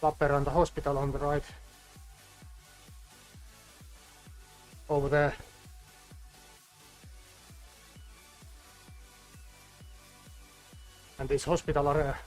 Lappeenranta hospital on the right. Over there. And this hospital area.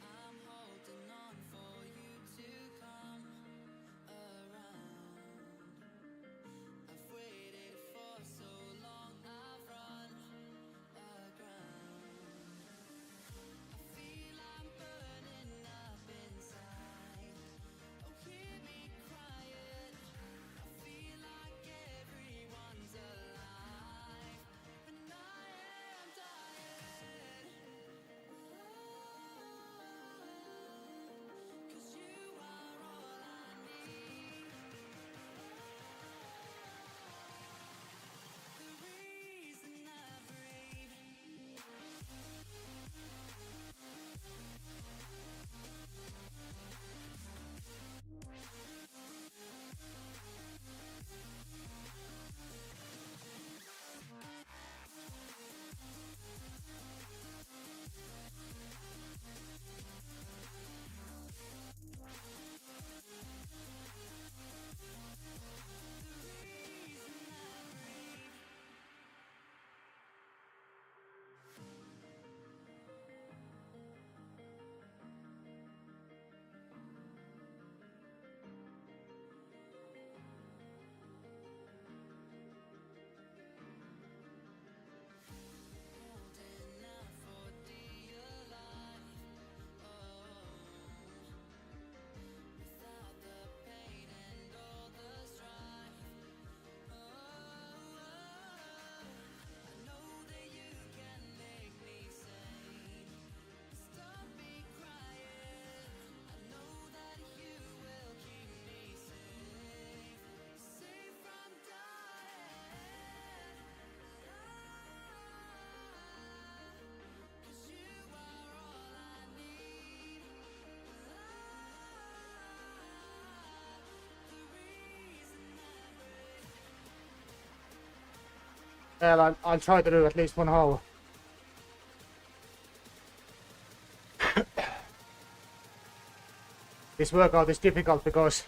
I'm holding on for you to come around. I've waited for so long, I've run aground. I feel I'm burning up inside. Oh, hear me crying. I feel like everyone's alive, and I am dying. 'Cause you are all I need. The reason I breathe. Holding out for dear life. Without the pain and all the strife. I know that you can make me sane. Stop me crying. I know that you will keep me safe. Safe from dying. 'Cause you are all I need. The reason I breathe. Well, I'll try to do at least 1 hour. This workout is difficult because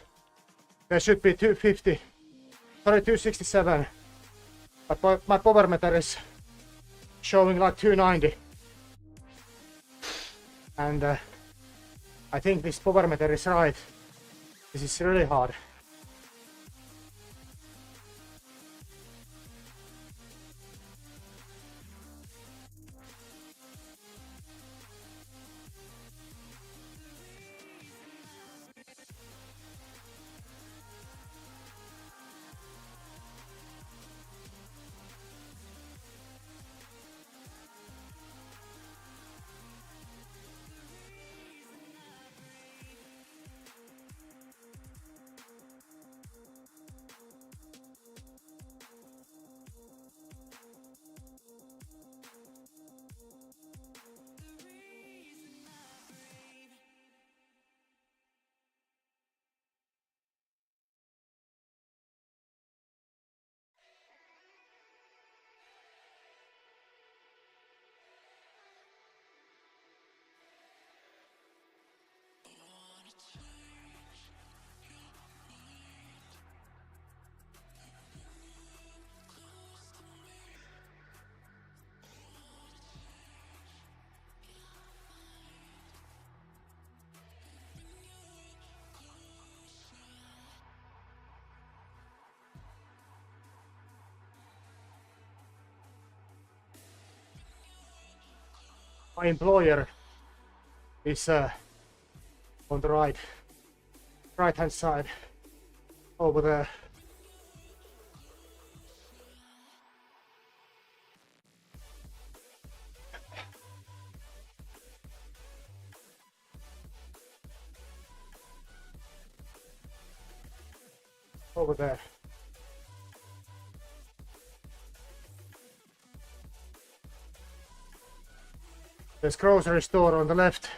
there should be 250, sorry, 267, but my power meter is showing like 290. And I think this power meter is right. This is really hard. My employer is on the right hand side over there. Over there. There's grocery store on the left.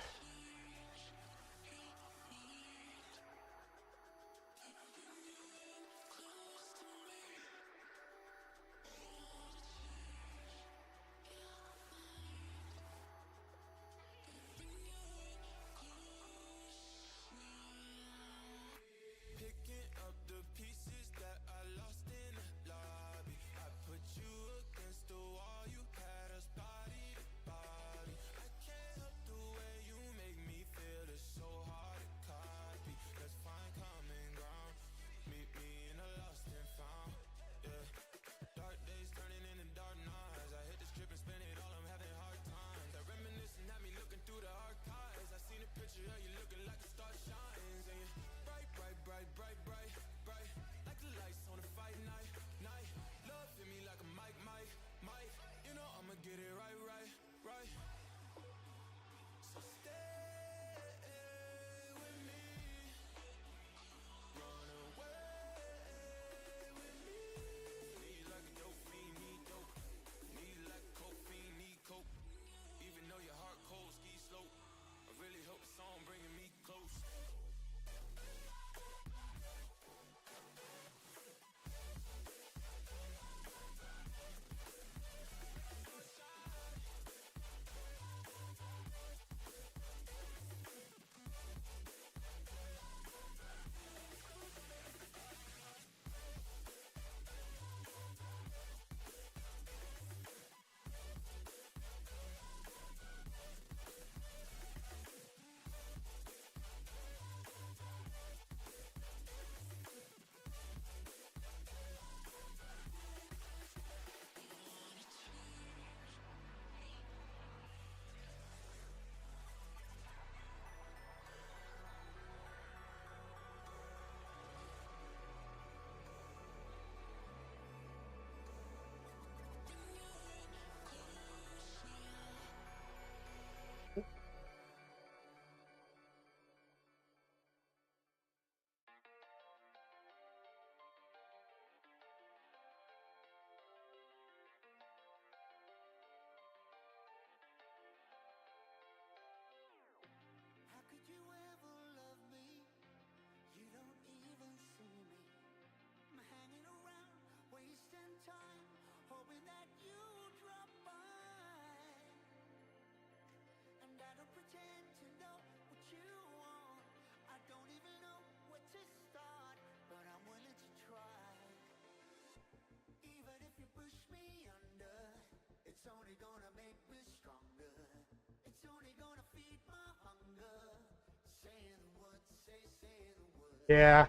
Yeah.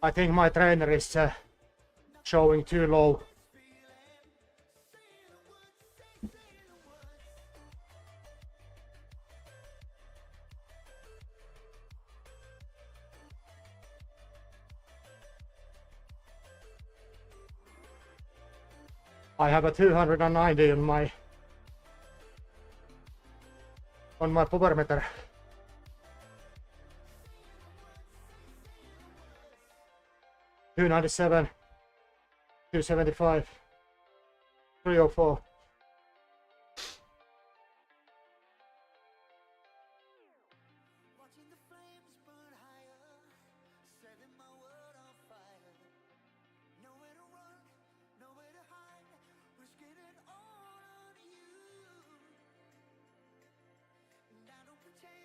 I think my trainer is showing too low. I have a 290 on my power meter. $297, $275, $304.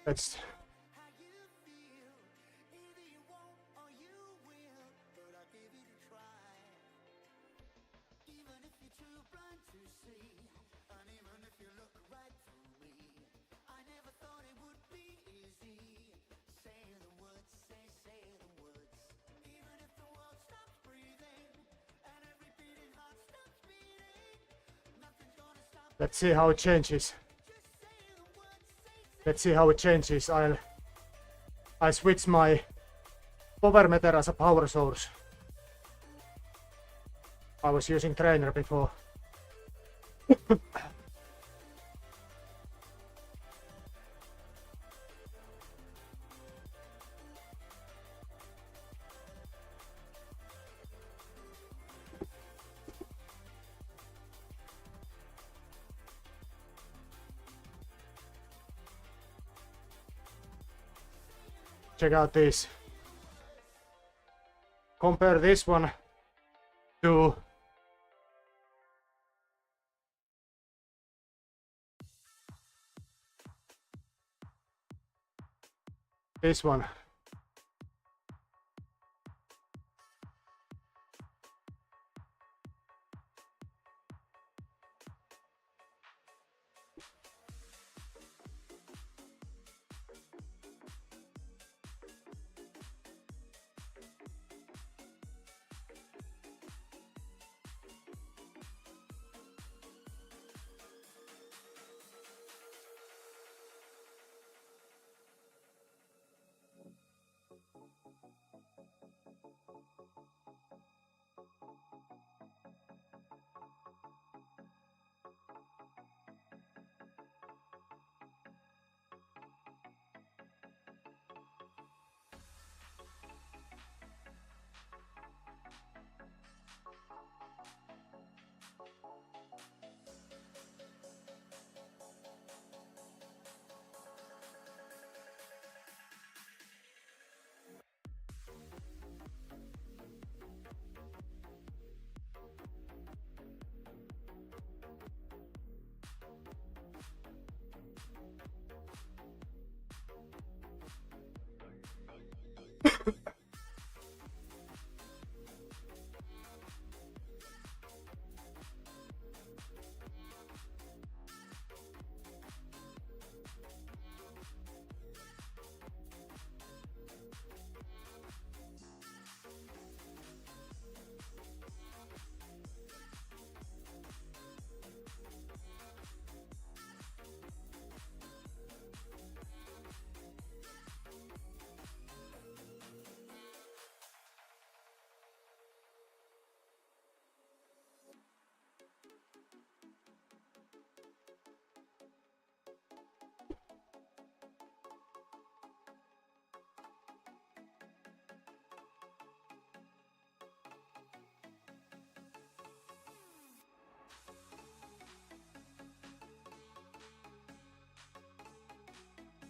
Let's Let's see how it changes. Let's see how it changes. I switch my power meter as a power source. I was using trainer before. Check out this. Compare this one to this one.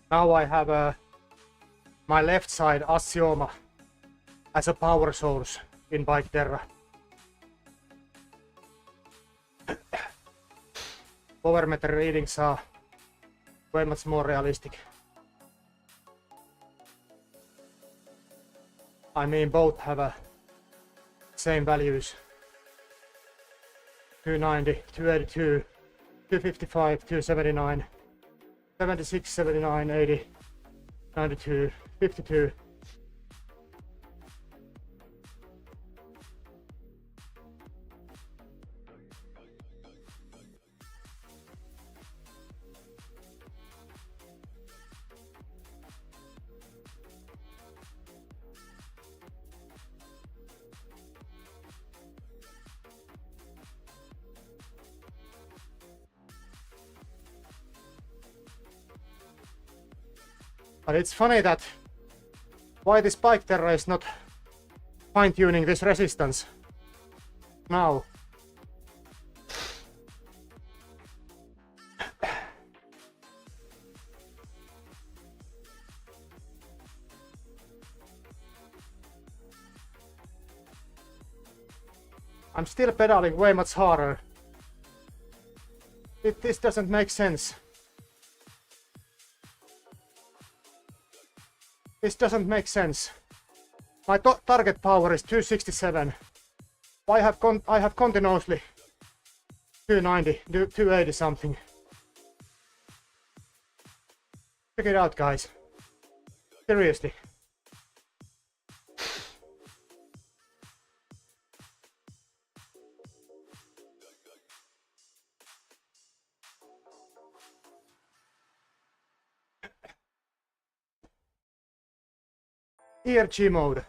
Now I have my left side Assioma as a power source in Biketerra. Power meter readings are way much more realistic. I mean, both have same values: 290, 282, 255, 279, 76, 79, 80, 92, 52. But it's funny that why this Biketerra is not fine-tuning this resistance now. I'm still pedaling way much harder. This doesn't make sense. This doesn't make sense. My target power is 267. I have continuously 290, 280 something. Check it out, guys. Seriously. ERG mode.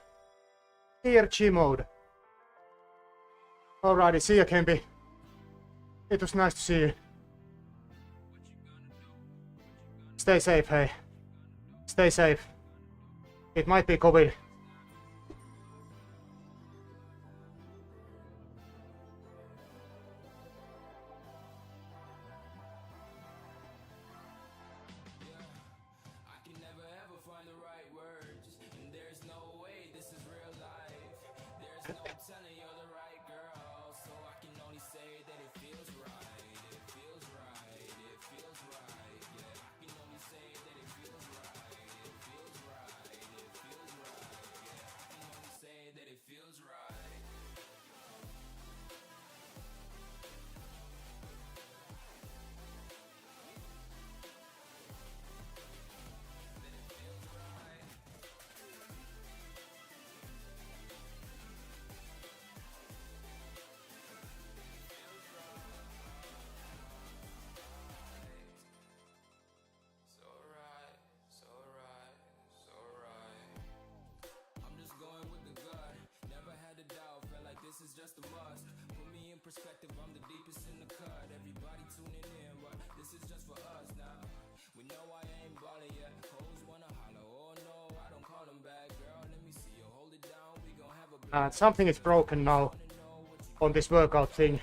ERG mode. Alrighty, see you, Kempi. It was nice to see you. Stay safe, hey. Stay safe. It might be COVID. Perspective, I'm the deepest in the cut. Everybody tuning in, but this is just for us now. We know I ain't ballin' yet. Hoes wanna holler, oh no, I don't call them back, girl. Let me see you hold it down. We gon' have a something is broken now on this workout thing.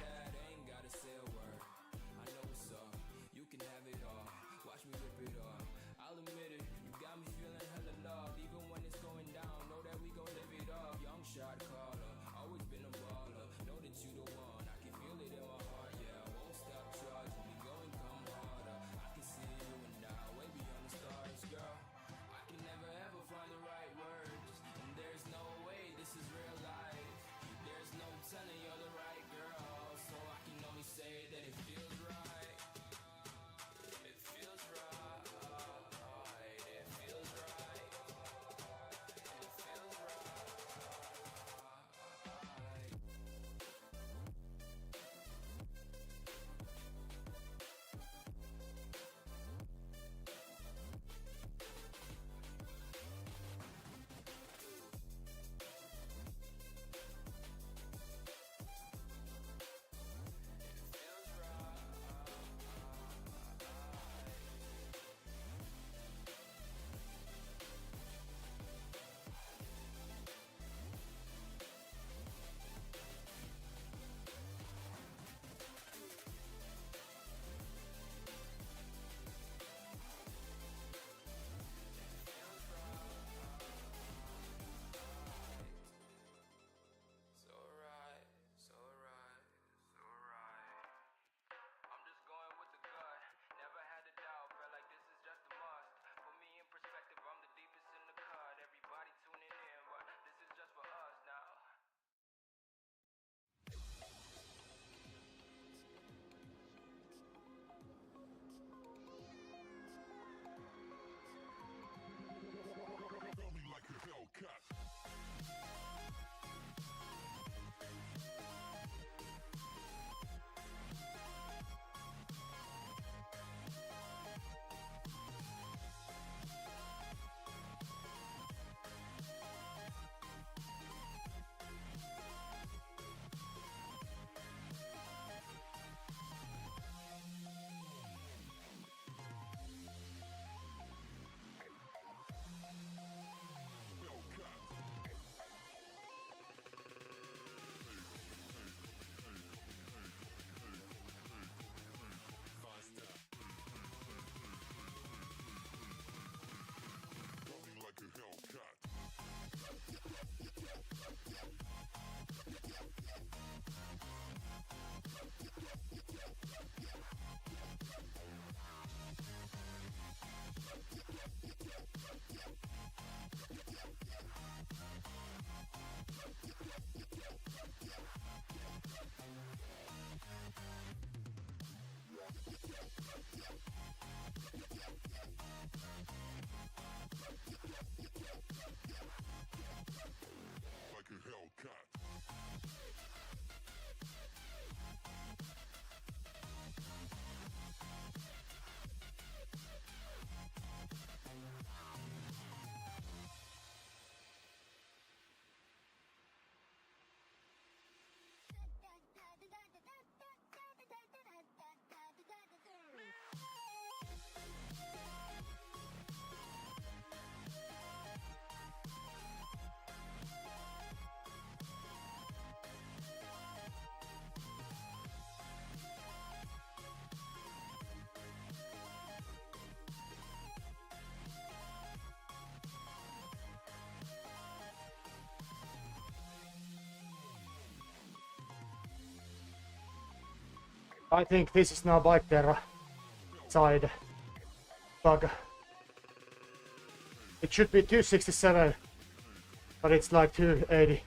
I think this is now Biketerra side bug. It should be 267, but it's like 280.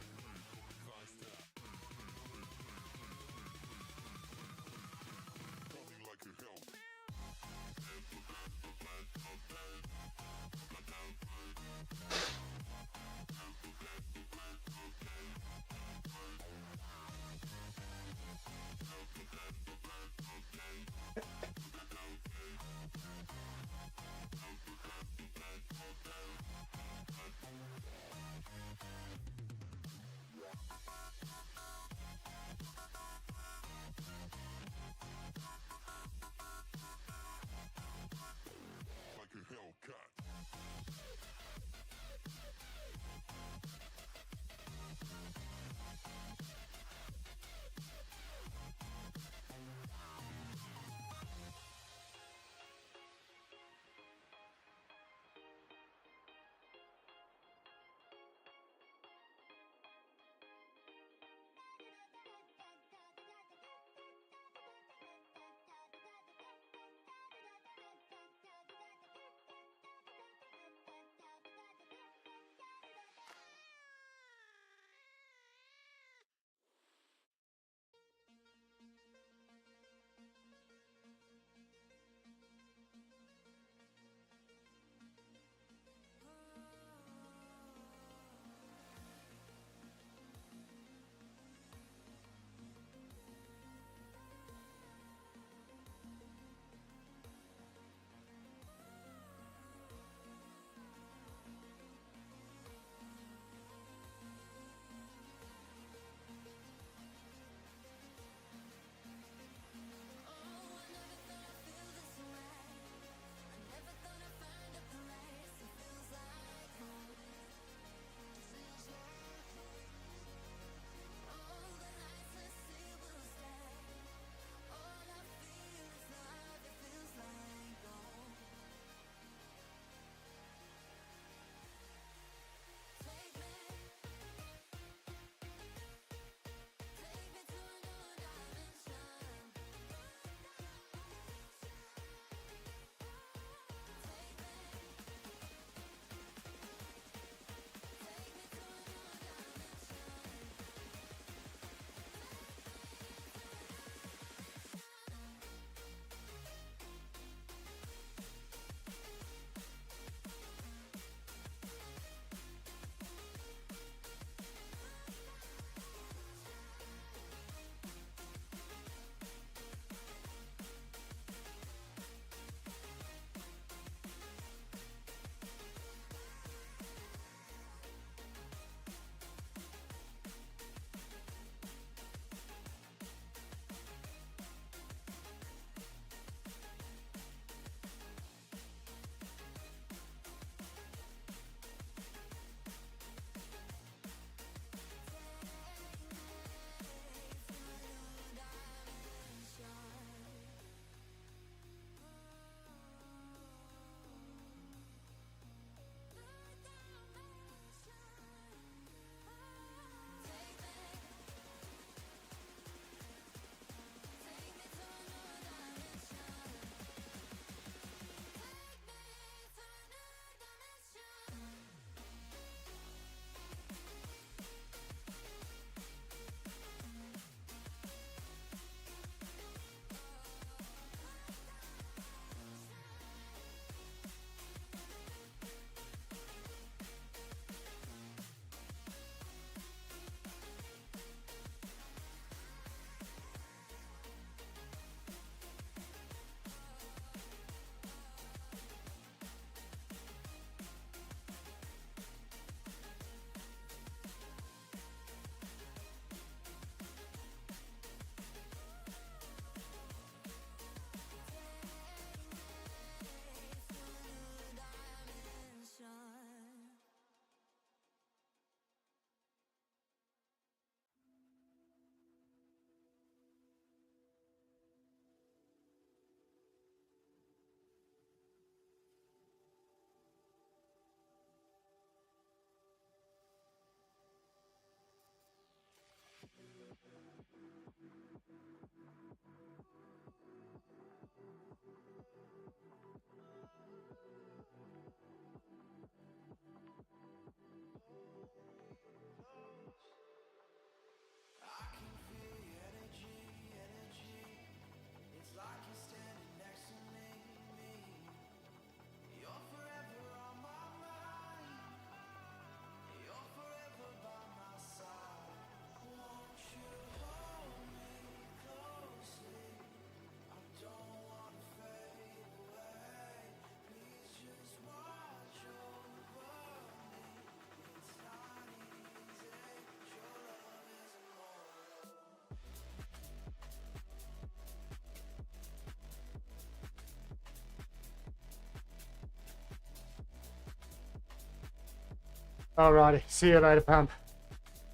Alrighty, see you later, Pam.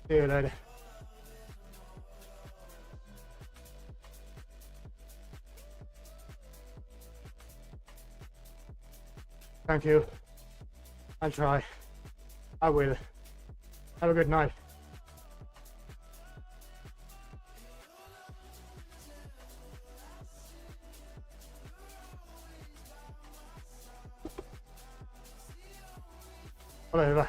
See you later. Thank you. I'll try. I will. Have a good night. Ole hyvä.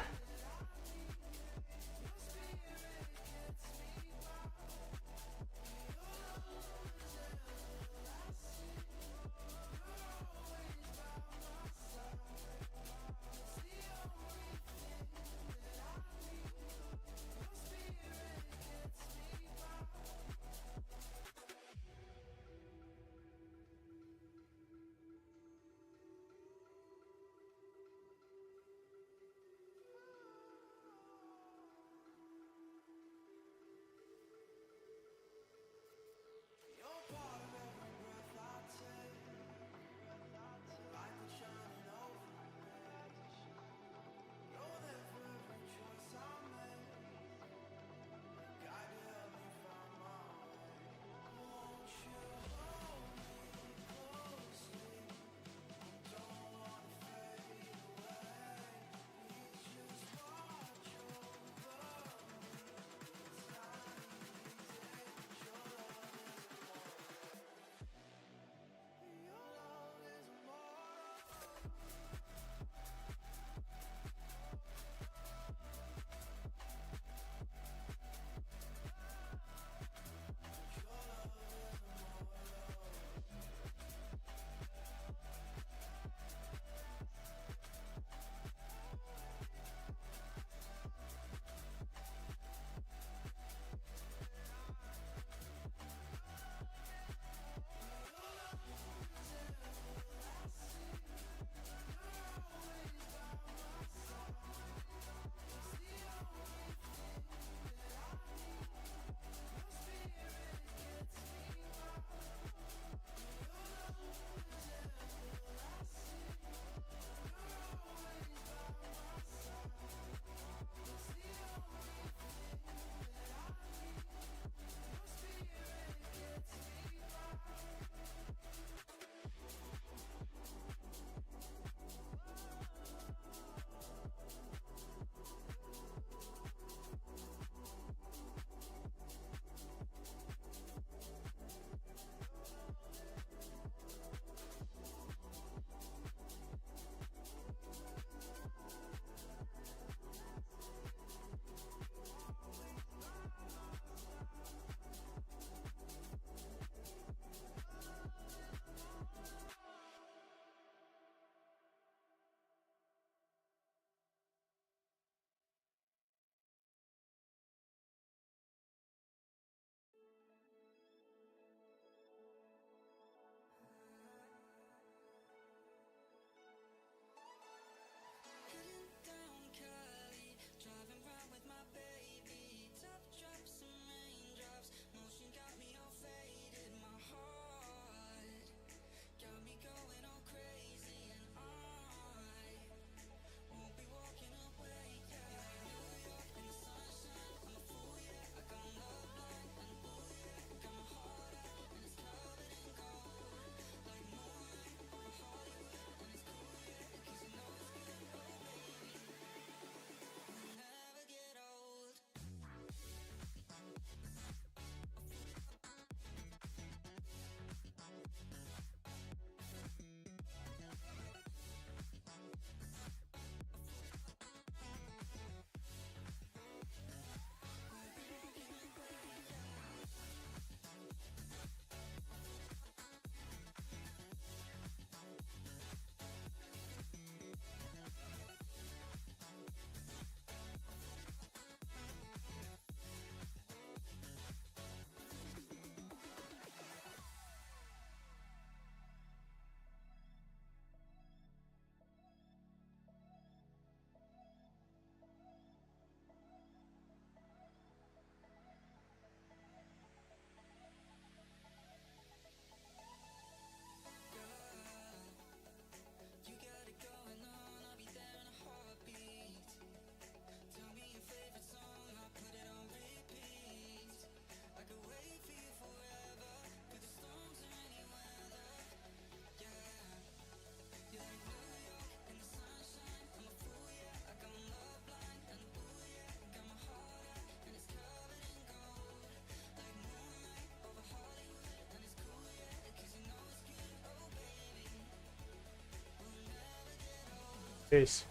these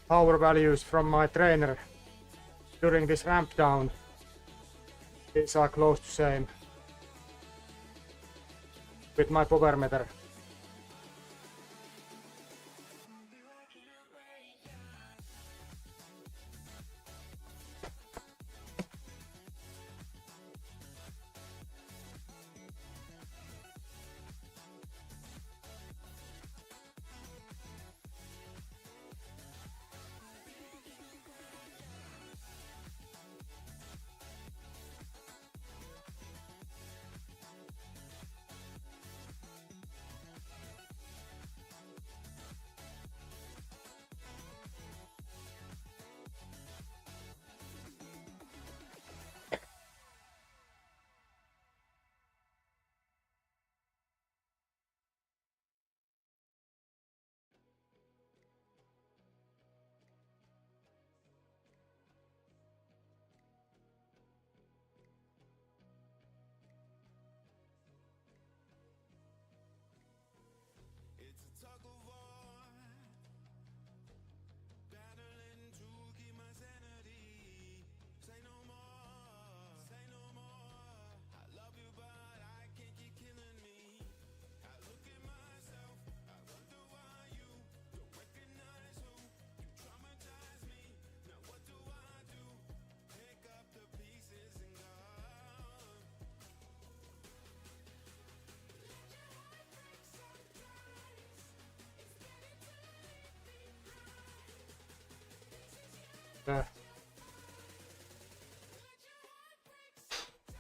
power values from my trainer during this ramp down. These are close to same with my power meter.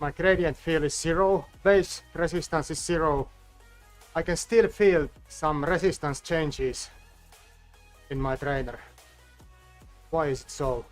My gradient field is 0, base resistance is 0. I can still feel some resistance changes in my trainer. Why is it so?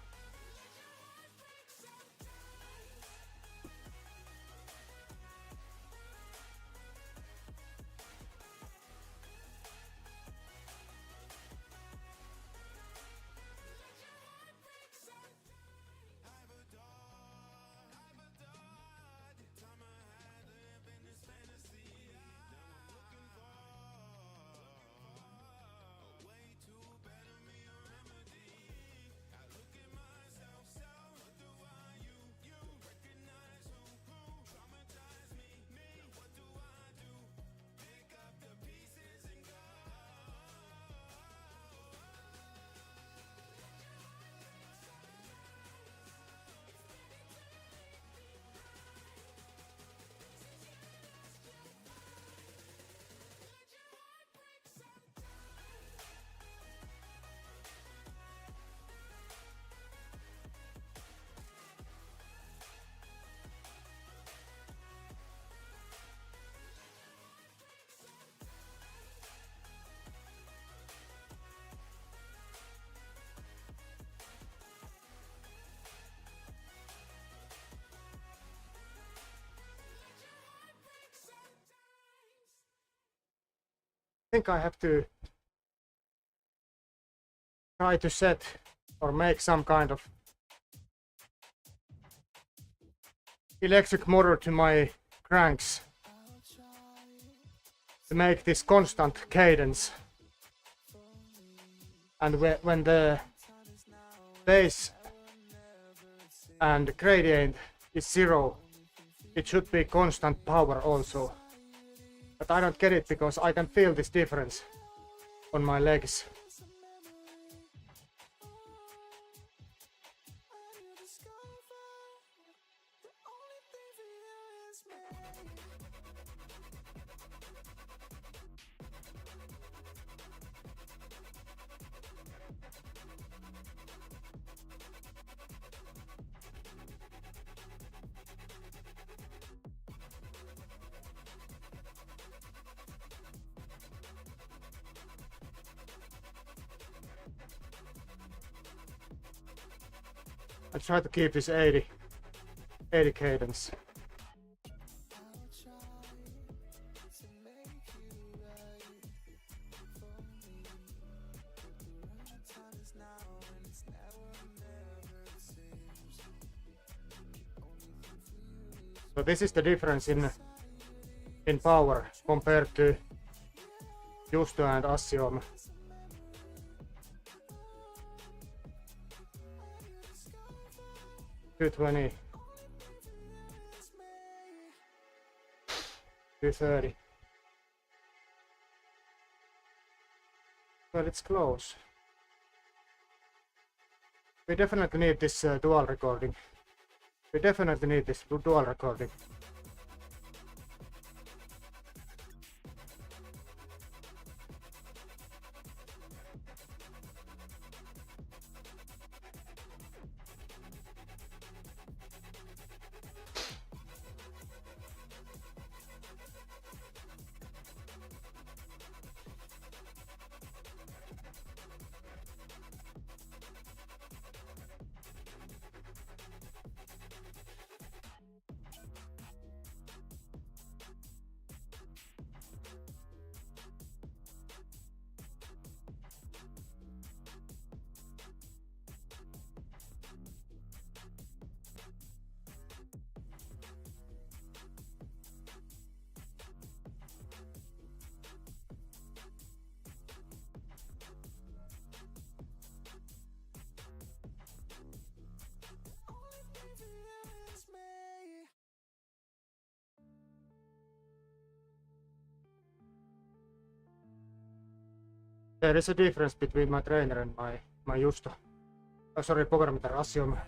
I think I have to try to set or make some kind of electric motor to my cranks to make this constant cadence, and when the base and gradient is 0, it should be constant power also. But I don't get it because I can feel this difference on my legs. I try to keep this 80 cadence. So this is the difference in power compared to Justo and Assioma. 220. 230. Well, it's close. We definitely need this dual recording. We definitely need this dual recording. There is a difference between my trainer and my Justo. Oh, sorry, Biketerra, Assioma.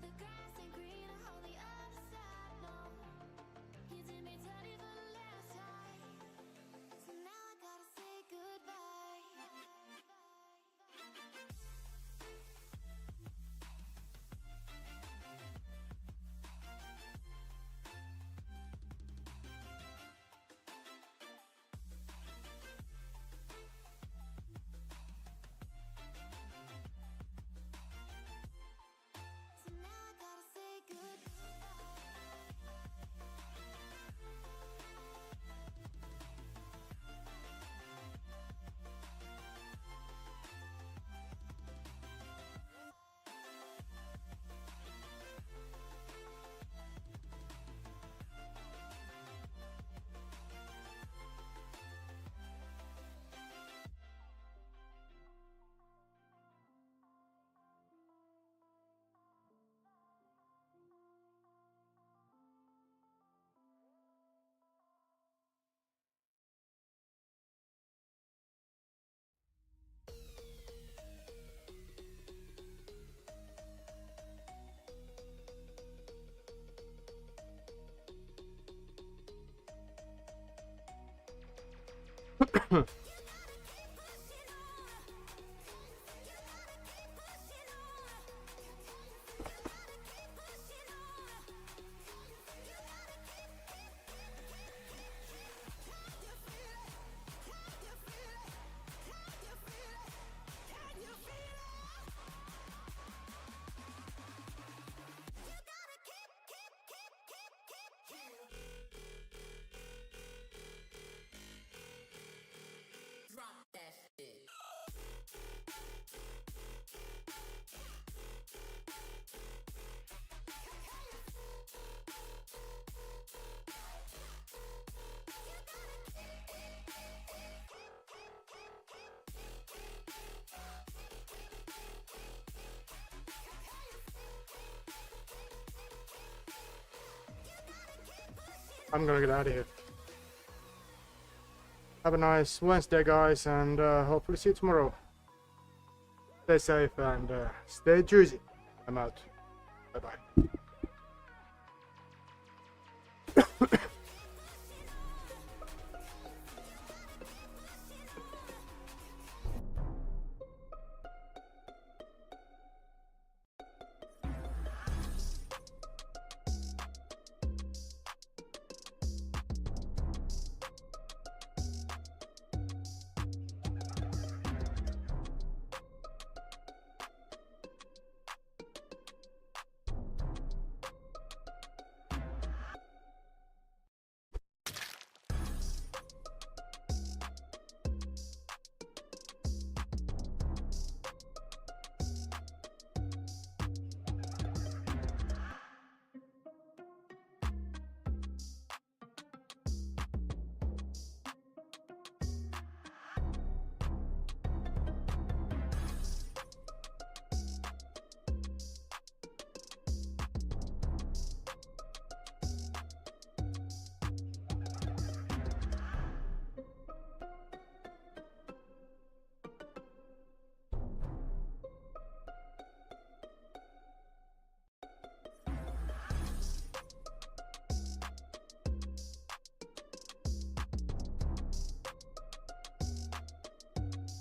The grass ain't green. I'm gonna get out of here. Have a nice Wednesday, guys, and hopefully see you tomorrow. Stay safe and stay juicy. I'm out. Bye bye.